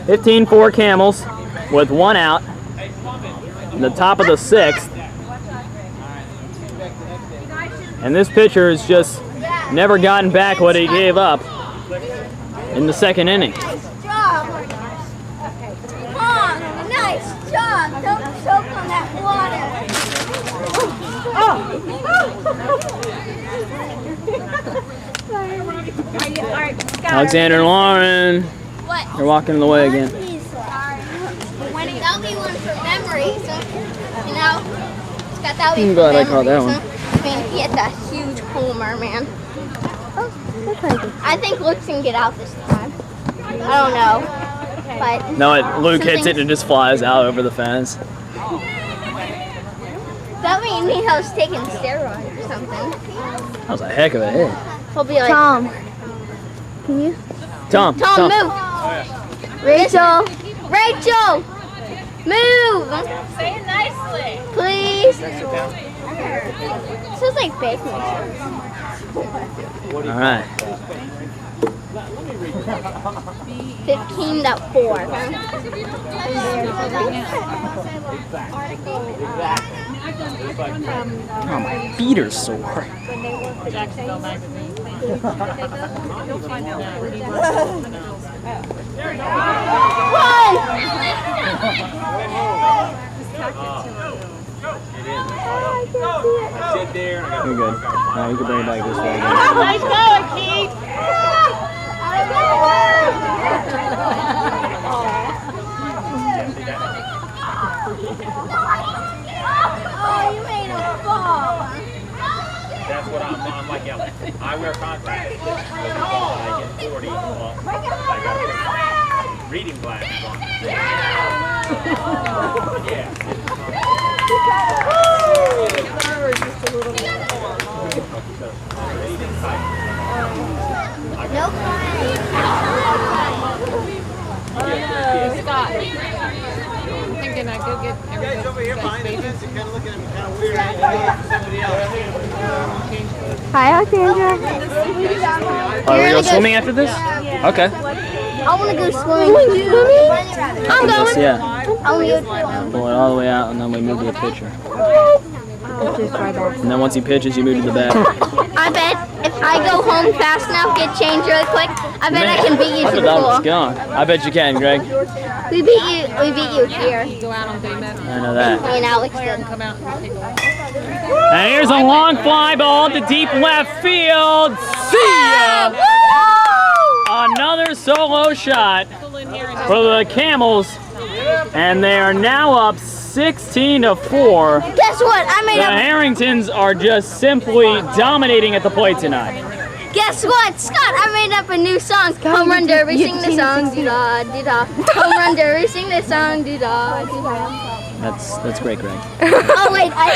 [SPEAKER 7] "15-4 Camels with 1 out in the top of the 6th. And this pitcher has just never gotten back what he gave up in the 2nd inning.
[SPEAKER 6] Nice job. Come on, nice job. Don't choke on that water.
[SPEAKER 7] Alexander and Lauren,
[SPEAKER 6] What?
[SPEAKER 7] you're walking in the way again.
[SPEAKER 6] That'll be one for memory, so, you know, Scott, that'll be
[SPEAKER 7] I'm
[SPEAKER 6] for
[SPEAKER 7] glad I
[SPEAKER 6] memory,
[SPEAKER 7] caught that
[SPEAKER 6] so.
[SPEAKER 7] one.
[SPEAKER 6] Man, he hit that huge homer, man. I think Luke's gonna get out this time. I don't know, but
[SPEAKER 7] No, Luke hits it and it just flies out over the fence.
[SPEAKER 6] that means he was taking steroids or something.
[SPEAKER 7] That was a heck of a hit.
[SPEAKER 6] He'll be like, Tom, can you?
[SPEAKER 7] Tom,
[SPEAKER 6] Move. Rachel, move.
[SPEAKER 8] Say it nicely.
[SPEAKER 6] Please. This is like baking.
[SPEAKER 7] All right.
[SPEAKER 6] 15-4.
[SPEAKER 7] Oh, my feet are sore. You're good. Now you can bring it back this way again.
[SPEAKER 8] Nice go, Keith.
[SPEAKER 6] Oh, you made him fall.
[SPEAKER 4] That's what I'm like yelling. I wear contacts. I get 40. Well, I got reading glasses on. Yeah.
[SPEAKER 6] No crying.
[SPEAKER 10] Scott. I'm thinking I'd go get
[SPEAKER 5] Guys over here behind the fence and kind of looking at me kind of weird. Somebody else.
[SPEAKER 6] Hi, Alexandra.
[SPEAKER 7] Are we going swimming after this? Okay.
[SPEAKER 6] I want to go swimming. I'm going.
[SPEAKER 7] Yeah.
[SPEAKER 6] I want to go.
[SPEAKER 7] Pull it all the way out, and then we move to the pitcher. And then once he pitches, you move to the bat.
[SPEAKER 6] I bet if I go home fast enough, get changed really quick, I bet I can beat you
[SPEAKER 7] I
[SPEAKER 6] to
[SPEAKER 7] thought
[SPEAKER 6] the
[SPEAKER 7] that was
[SPEAKER 6] pool.
[SPEAKER 7] gone. I bet you can, Greg.
[SPEAKER 6] We beat you here.
[SPEAKER 10] go out on 30 minutes.
[SPEAKER 7] I know that.
[SPEAKER 6] Me and Alex did.
[SPEAKER 10] Come out and take a walk.
[SPEAKER 7] And here's a long fly ball to deep left field. See ya! Another solo shot for the Camels, and they are now up 16-4.
[SPEAKER 6] Guess what? I made
[SPEAKER 7] The
[SPEAKER 6] up.
[SPEAKER 7] Harringtons are just simply dominating at the plate tonight.
[SPEAKER 6] Guess what, Scott? I made up a new song. Home run derby, sing the song, doo da doo da. Home run derby, sing the song, doo da doo da.
[SPEAKER 7] That's great, Greg.
[SPEAKER 6] Oh wait, I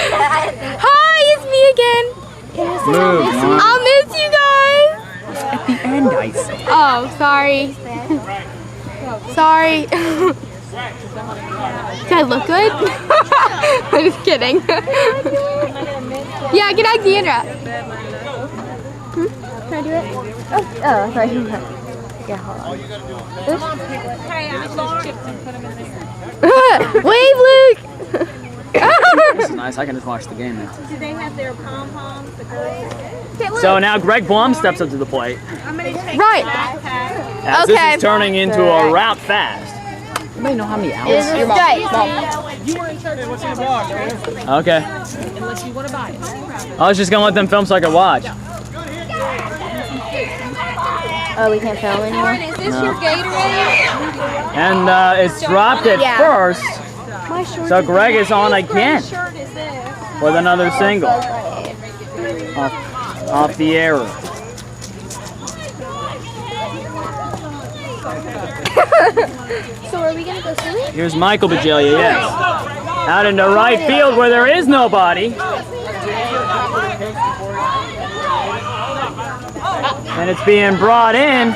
[SPEAKER 8] Hi, it's me again.
[SPEAKER 7] Move.
[SPEAKER 8] I'll miss you guys.
[SPEAKER 7] At the end, I said.
[SPEAKER 8] Oh, sorry. Sorry. Do I look good? I'm just kidding. Yeah, get Alexandra.
[SPEAKER 6] Can I do it? Oh, sorry. Yeah, hold on.
[SPEAKER 8] Wave, Luke.
[SPEAKER 7] This is nice. I can just watch the game now.
[SPEAKER 2] Do they have their pom-poms, the girls?
[SPEAKER 7] So now Greg Blum steps up to the plate
[SPEAKER 8] Right.
[SPEAKER 7] as
[SPEAKER 8] Okay.
[SPEAKER 7] this is turning into a route fast.
[SPEAKER 8] Anybody know how many
[SPEAKER 6] It
[SPEAKER 8] hours?
[SPEAKER 6] is a strike.
[SPEAKER 7] Okay.
[SPEAKER 2] Unless you want to buy it.
[SPEAKER 7] I was just gonna let them film so I could watch.
[SPEAKER 8] Oh, we can't film anymore?
[SPEAKER 10] Is this your Gatorade?
[SPEAKER 7] And it's dropped at
[SPEAKER 8] Yeah.
[SPEAKER 7] first, so Greg is on again
[SPEAKER 10] Shirt is this?
[SPEAKER 7] with another single off the arrow.
[SPEAKER 8] So are we gonna go swimming?
[SPEAKER 7] Here's Michael Bajalia, yes. Out into right field where there is nobody. And it's being brought in.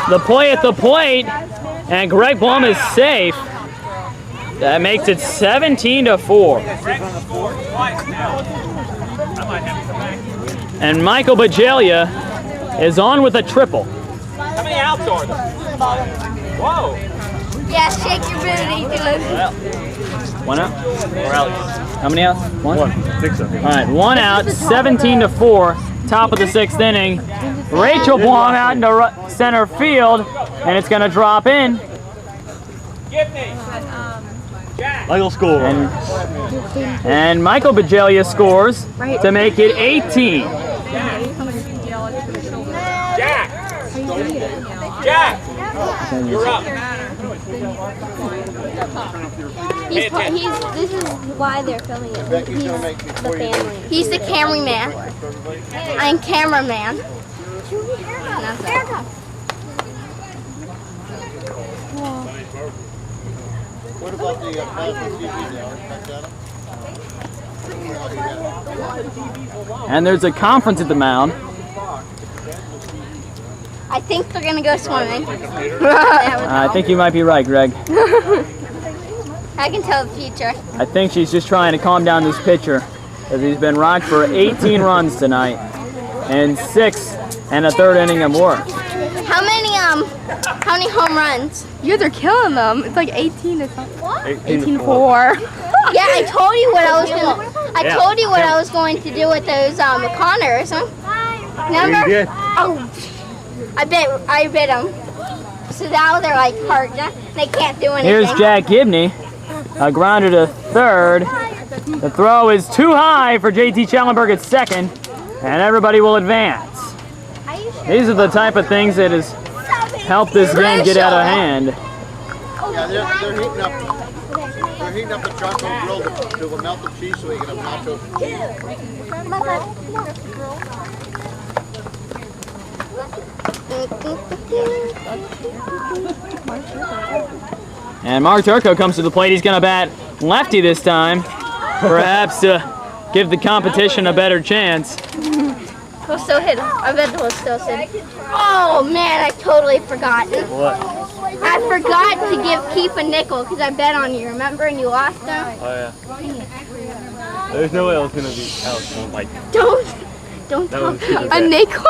[SPEAKER 7] The play at the plate, and Greg Blum is safe. That makes it 17-4. And Michael Bajalia is on with a triple.
[SPEAKER 4] How many outs are there? Whoa.
[SPEAKER 6] Yeah, shake your booty, dude.
[SPEAKER 7] One out? Or Alex? How many outs? One?
[SPEAKER 1] I think so.
[SPEAKER 7] All right, one out, 17-4, top of the 6th inning. Rachel Blum out into center field, and it's going to drop in.
[SPEAKER 4] Give me.
[SPEAKER 1] Michael score.
[SPEAKER 7] And Michael Bajalia scores to make it 18.
[SPEAKER 4] Jack. Jack. You're up.
[SPEAKER 8] This is why they're filming it. He's the family.
[SPEAKER 6] He's the cameraman. I'm cameraman.
[SPEAKER 5] What about the plastic TV now?
[SPEAKER 7] And there's a conference at the mound.
[SPEAKER 6] I think they're gonna go swimming.
[SPEAKER 7] I think you might be right, Greg.
[SPEAKER 6] I can tell the future.
[SPEAKER 7] I think she's just trying to calm down this pitcher, as he's been rocked for 18 runs tonight and 6 1/3 inning of work.
[SPEAKER 6] How many home runs?
[SPEAKER 8] You guys are killing them. It's like 18 to 18-4.
[SPEAKER 6] Yeah, I told you what I was gonna. I told you what I was going to do with those Connors. Huh? Remember?
[SPEAKER 1] You did.
[SPEAKER 6] Oh, I bit them. So now they're like hurt. They can't do anything.
[SPEAKER 7] Here's Jack Gibney, a grounder to third. The throw is too high for JT Schellenberg at second, and everybody will advance. These are the type of things that has helped this game get out of hand.
[SPEAKER 5] Yeah, they're heating up the charcoal grill to melt the cheese so we can have nachos
[SPEAKER 7] And Mark Turco comes to the plate. He's going to bat lefty this time, perhaps to give the competition a better chance.
[SPEAKER 6] We'll still hit him. I bet we'll still hit him. Oh man, I totally forgot.
[SPEAKER 1] What?
[SPEAKER 6] I forgot to give Keith a nickel because I bet on you, remember? And you lost him.
[SPEAKER 1] Oh yeah. There's no way else gonna be Alex.
[SPEAKER 6] Don't
[SPEAKER 1] That
[SPEAKER 6] tell
[SPEAKER 1] was stupid.
[SPEAKER 6] Keith.
[SPEAKER 8] A nickel?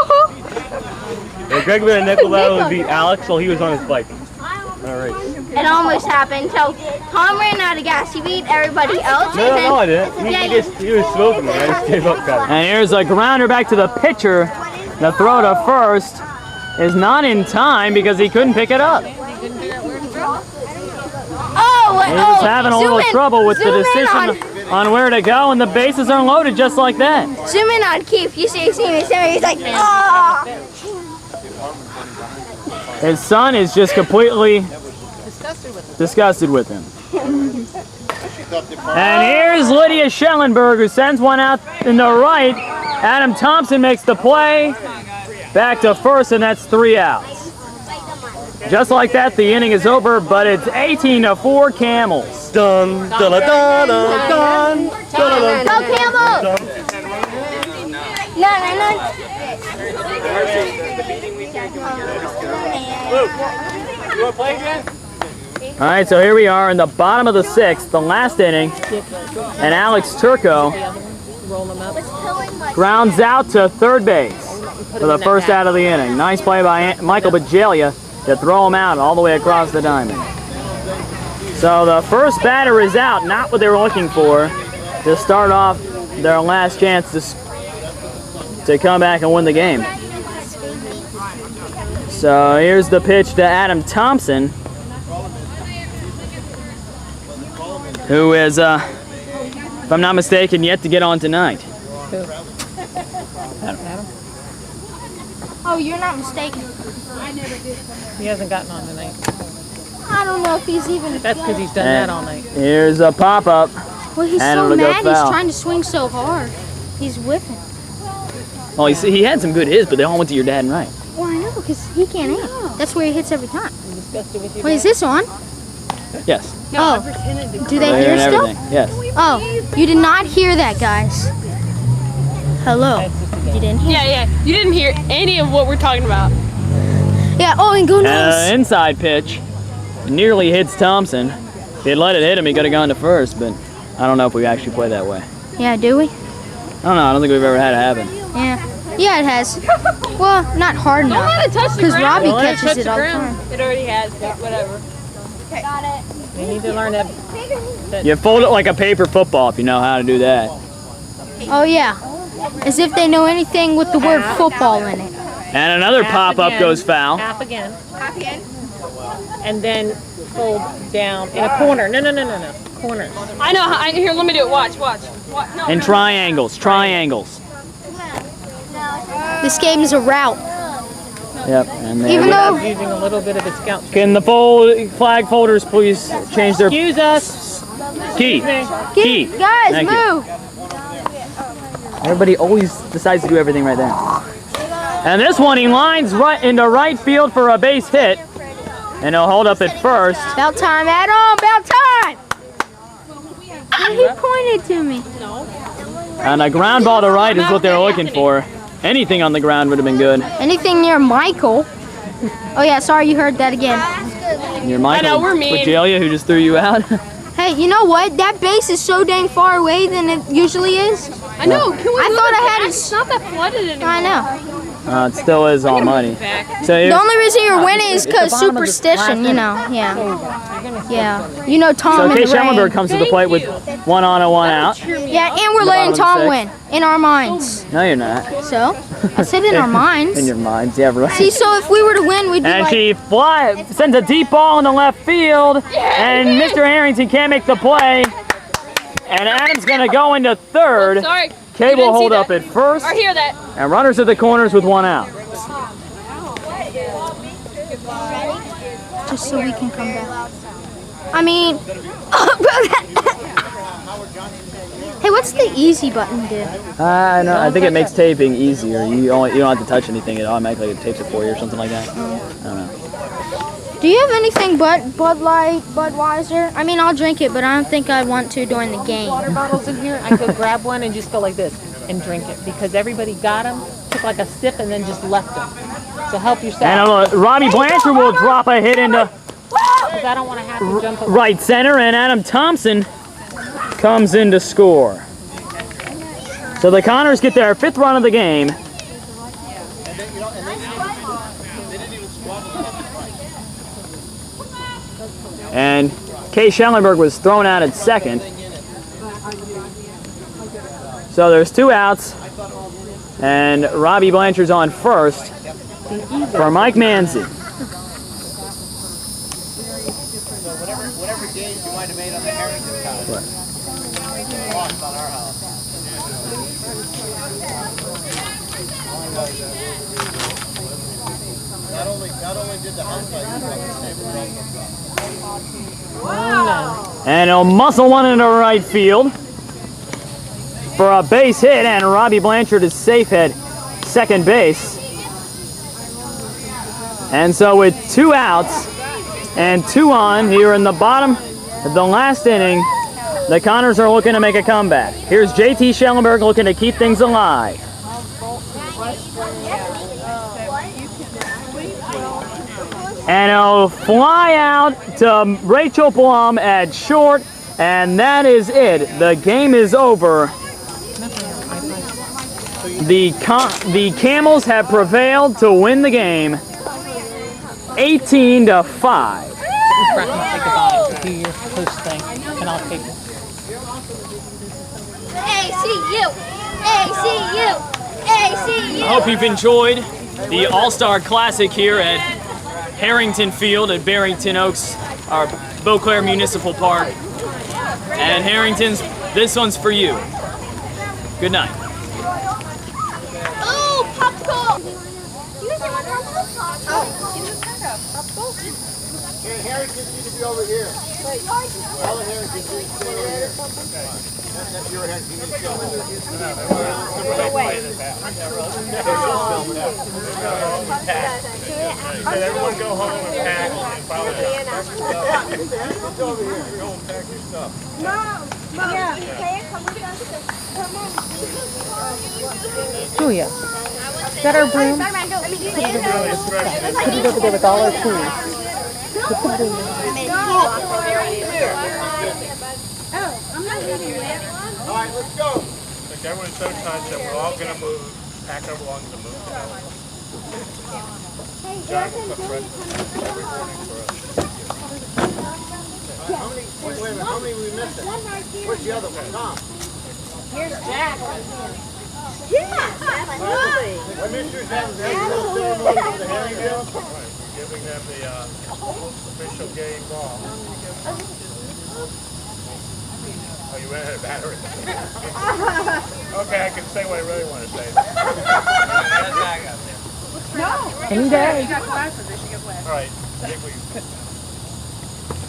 [SPEAKER 1] If Greg made a nickel, that would be Alex while he was on his bike. Alright.
[SPEAKER 6] It almost happened. So Tom ran out of gas. He beat everybody else.
[SPEAKER 1] No, I didn't. He was smoking me. I just gave up kind of.
[SPEAKER 7] And here's a grounder back to the pitcher. The throw to first is not in time because he couldn't pick it up. He's having a little trouble with the decision on where to go, and the bases are loaded just like that.
[SPEAKER 6] Zoom in on Keith. You see me. He's like, oh.
[SPEAKER 7] His son is just completely disgusted with him. And here's Lydia Schellenberg, who sends one out in the right. Adam Thompson makes the play. Back to first, and that's 3 outs. Just like that, the inning is over, but it's 18-4 Camels.
[SPEAKER 1] Dun dun dun dun dun dun.
[SPEAKER 6] Go Camels! No.
[SPEAKER 4] Luke, you want to play again?
[SPEAKER 7] All right, so here we are in the bottom of the 6th, the last inning, and Alex Turco grounds out to third base for the first out of the inning. Nice play by Michael Bajalia to throw him out all the way across the diamond. So the first batter is out, not what they were looking for, to start off their last chance to come back and win the game. So here's the pitch to Adam Thompson, who is, if I'm not mistaken, yet to get on tonight.
[SPEAKER 8] Oh, you're not mistaken.
[SPEAKER 2] He hasn't gotten on tonight.
[SPEAKER 8] I don't know if he's even.
[SPEAKER 2] That's because he's done that all night.
[SPEAKER 7] Here's a pop-up.
[SPEAKER 8] Well, he's
[SPEAKER 7] And
[SPEAKER 8] so
[SPEAKER 7] it'll go
[SPEAKER 8] mad. He's
[SPEAKER 7] foul.
[SPEAKER 8] trying to swing so hard. He's whipping.
[SPEAKER 7] Well, he had some good hits, but they all went to your dad and right.
[SPEAKER 8] Well, I know because he can't aim. That's where he hits every time.
[SPEAKER 2] Discussed it with you.
[SPEAKER 8] Wait, is this on?
[SPEAKER 7] Yes.
[SPEAKER 8] Oh, do they
[SPEAKER 7] They're
[SPEAKER 8] hear
[SPEAKER 7] and
[SPEAKER 8] still?
[SPEAKER 7] everything. Yes.
[SPEAKER 8] Oh, you did not hear that, guys. Hello. You didn't hear?
[SPEAKER 9] Yeah. You didn't hear any of what we're talking about.
[SPEAKER 8] Yeah. Oh, and go
[SPEAKER 7] And
[SPEAKER 8] nuts.
[SPEAKER 7] an inside pitch nearly hits Thompson. If he'd let it hit him, he could have gone to first, but I don't know if we actually play that way.
[SPEAKER 8] Yeah, do we?
[SPEAKER 7] I don't know. I don't think we've ever had it happen.
[SPEAKER 8] Yeah. Yeah, it has. Well, not hard
[SPEAKER 9] Don't
[SPEAKER 8] enough.
[SPEAKER 9] let it touch the
[SPEAKER 8] Because
[SPEAKER 9] ground.
[SPEAKER 8] Robbie
[SPEAKER 2] Don't let it
[SPEAKER 8] catches
[SPEAKER 2] touch
[SPEAKER 8] it
[SPEAKER 2] the
[SPEAKER 8] all the
[SPEAKER 2] ground.
[SPEAKER 8] time.
[SPEAKER 9] It already has, but whatever.
[SPEAKER 6] Got it.
[SPEAKER 2] You need to learn that.
[SPEAKER 7] You fold it like a paper football if you know how to do that.
[SPEAKER 8] Oh, yeah. As if they know anything with the word football in it.
[SPEAKER 7] And another
[SPEAKER 2] Half
[SPEAKER 7] pop-up
[SPEAKER 2] again.
[SPEAKER 7] goes foul.
[SPEAKER 2] Half again. And then fold down in a corner. No. Corner.
[SPEAKER 9] I know. Here, let me do it. Watch. No.
[SPEAKER 7] In triangles.
[SPEAKER 8] This game is a route.
[SPEAKER 7] Yep. And there
[SPEAKER 8] Even
[SPEAKER 7] we
[SPEAKER 8] though-
[SPEAKER 7] go.
[SPEAKER 2] Using a little bit of his scout.
[SPEAKER 7] Can the flag folders please change their
[SPEAKER 2] Excuse us.
[SPEAKER 7] key? Key.
[SPEAKER 8] Guys,
[SPEAKER 7] Thank you.
[SPEAKER 8] move.
[SPEAKER 7] Everybody always decides to do everything right there. And this one, he lines right into right field for a base hit. And he'll hold up at first.
[SPEAKER 8] About time, Adam. About time. He pointed to me.
[SPEAKER 7] And a ground ball to right is what they're looking for. Anything on the ground would have been good.
[SPEAKER 8] Anything near Michael. Oh, yeah. Sorry you heard that again.
[SPEAKER 7] Your Michael
[SPEAKER 9] I know, we're mean.
[SPEAKER 7] Pagelia, who just threw you out.
[SPEAKER 8] Hey, you know what? That base is so dang far away than it usually is.
[SPEAKER 9] I know. Can we
[SPEAKER 8] I
[SPEAKER 9] move
[SPEAKER 8] thought
[SPEAKER 9] it
[SPEAKER 8] I had
[SPEAKER 9] back?
[SPEAKER 8] it.
[SPEAKER 9] It's not that flooded anymore.
[SPEAKER 8] I know.
[SPEAKER 7] It still is all muddy.
[SPEAKER 9] Back.
[SPEAKER 7] So
[SPEAKER 8] The
[SPEAKER 7] here's,
[SPEAKER 8] only reason you're winning is because
[SPEAKER 2] bottom of the
[SPEAKER 8] superstition, you know. Yeah. Yeah. You know Tom
[SPEAKER 7] so
[SPEAKER 8] in
[SPEAKER 7] Kay
[SPEAKER 8] the rain.
[SPEAKER 7] Schellenberg comes to the plate with 1 on and 1 out.
[SPEAKER 8] Yeah, and we're
[SPEAKER 7] the
[SPEAKER 8] letting
[SPEAKER 7] bottom of
[SPEAKER 8] Tom
[SPEAKER 7] the
[SPEAKER 8] win in our minds.
[SPEAKER 7] No, you're not.
[SPEAKER 8] So, I said in our minds.
[SPEAKER 7] In your minds, yeah, right.
[SPEAKER 8] See, so if we were to win, we'd be
[SPEAKER 7] And
[SPEAKER 8] like,
[SPEAKER 7] she sends a deep ball into left field, and Mr. Harrington can't make the play. And Adam's going to go into third.
[SPEAKER 9] Sorry.
[SPEAKER 7] Kay
[SPEAKER 9] You didn't
[SPEAKER 7] will
[SPEAKER 9] see
[SPEAKER 7] hold
[SPEAKER 9] that.
[SPEAKER 7] up at first,
[SPEAKER 9] Or hear that.
[SPEAKER 7] and runners at the corners with 1 out.
[SPEAKER 8] just so we can come back. I mean, hey, what's the easy button do?
[SPEAKER 7] I know. I think it makes taping easier. You don't have to touch anything. It automatically tapes it for you or something like that. I don't know.
[SPEAKER 8] Do you have anything but Bud Light, Budweiser? I mean, I'll drink it, but I don't think I want to during the game.
[SPEAKER 2] Water bottles in here. I could grab one and just go like this and drink it because everybody got them, took like a sip, and then just left them. So help yourself.
[SPEAKER 7] And Robbie Blanchard will drop a hit into
[SPEAKER 2] Because I don't want to have to jump up.
[SPEAKER 7] right center, and Adam Thompson comes in to score. So the Connors get their 5th run of the game. And Kay Schellenberg was thrown out at second. So there's 2 outs, and Robbie Blanchard's on first for Mike Manzi.
[SPEAKER 5] Whatever gains you might have made on the Harrington side. Lost on our house. Not only did the house side,
[SPEAKER 7] And he'll muscle one into right field for a base hit, and Robbie Blanchard is safe at second base. And so with 2 outs and 2 on here in the bottom of the last inning, the Connors are looking to make a comeback. Here's JT Schellenberg looking to keep things alive. And he'll fly out to Rachel Blum at short, and that is it. The game is over. The Camels have prevailed to win the game, 18-5.
[SPEAKER 2] Take a bite. Do your post thing, and I'll take it.
[SPEAKER 6] ACU! ACU! ACU!
[SPEAKER 7] I hope you've enjoyed the All-Star Classic here at Harrington Field at Barrington Oaks, our Beauclerc Municipal Park. And Harrington's, this one's for you. Good night.
[SPEAKER 6] Oh, popcorn!
[SPEAKER 5] Okay, Harrington needs to be over here. All the Harrington needs to stay over here. That's your Harrington. You need to stay over there.
[SPEAKER 1] Everyone go home and pack and follow
[SPEAKER 5] Harrington's over here.
[SPEAKER 1] Go and pack your stuff.
[SPEAKER 2] Oh yeah. Is that our broom? Put it over there with all our tools.
[SPEAKER 5] All right, let's go.
[SPEAKER 1] Look, everyone's so tight that we're all going to move, pack our belongings and move. John will cook breakfast every morning for us.
[SPEAKER 5] How many? Wait a minute. How many we missing? Where's the other one? Tom.
[SPEAKER 9] Here's Jack.
[SPEAKER 5] Commissioners have the ceremony for the Harrington.
[SPEAKER 1] Giving them the official game ball. Oh, you ran out of battery. Okay, I can say what I really want to say.
[SPEAKER 2] Any day.
[SPEAKER 1] All right. I think we...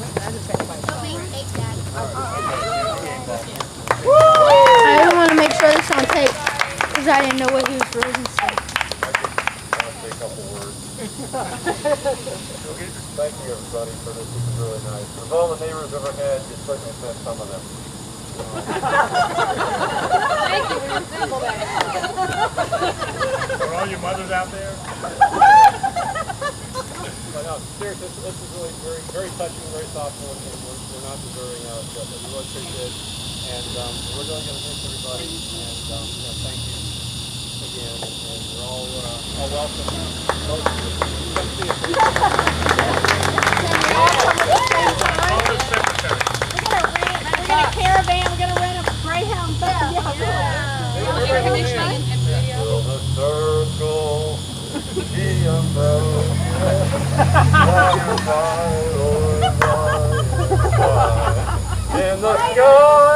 [SPEAKER 8] I just want to make sure this on tape because I didn't know what he was frozen to say.
[SPEAKER 11] Say a couple words. Thank you, everybody, for this. This is really nice. Of all the neighbors I've ever had, you certainly met some of them.
[SPEAKER 10] Thank you. We were thankful that.
[SPEAKER 1] Are all your mothers out there?
[SPEAKER 11] But no, seriously, this is really very, very touching, very thoughtful, and we're not deserving of it, but we really appreciate it. And we're really going to miss everybody, and thank you again, and you're all welcome. Come see us.
[SPEAKER 9] We're gonna caravan. We're gonna rent a Greyhound bus.
[SPEAKER 10] Air conditioning and video.
[SPEAKER 11] Will the circle be unbroken? In the sky.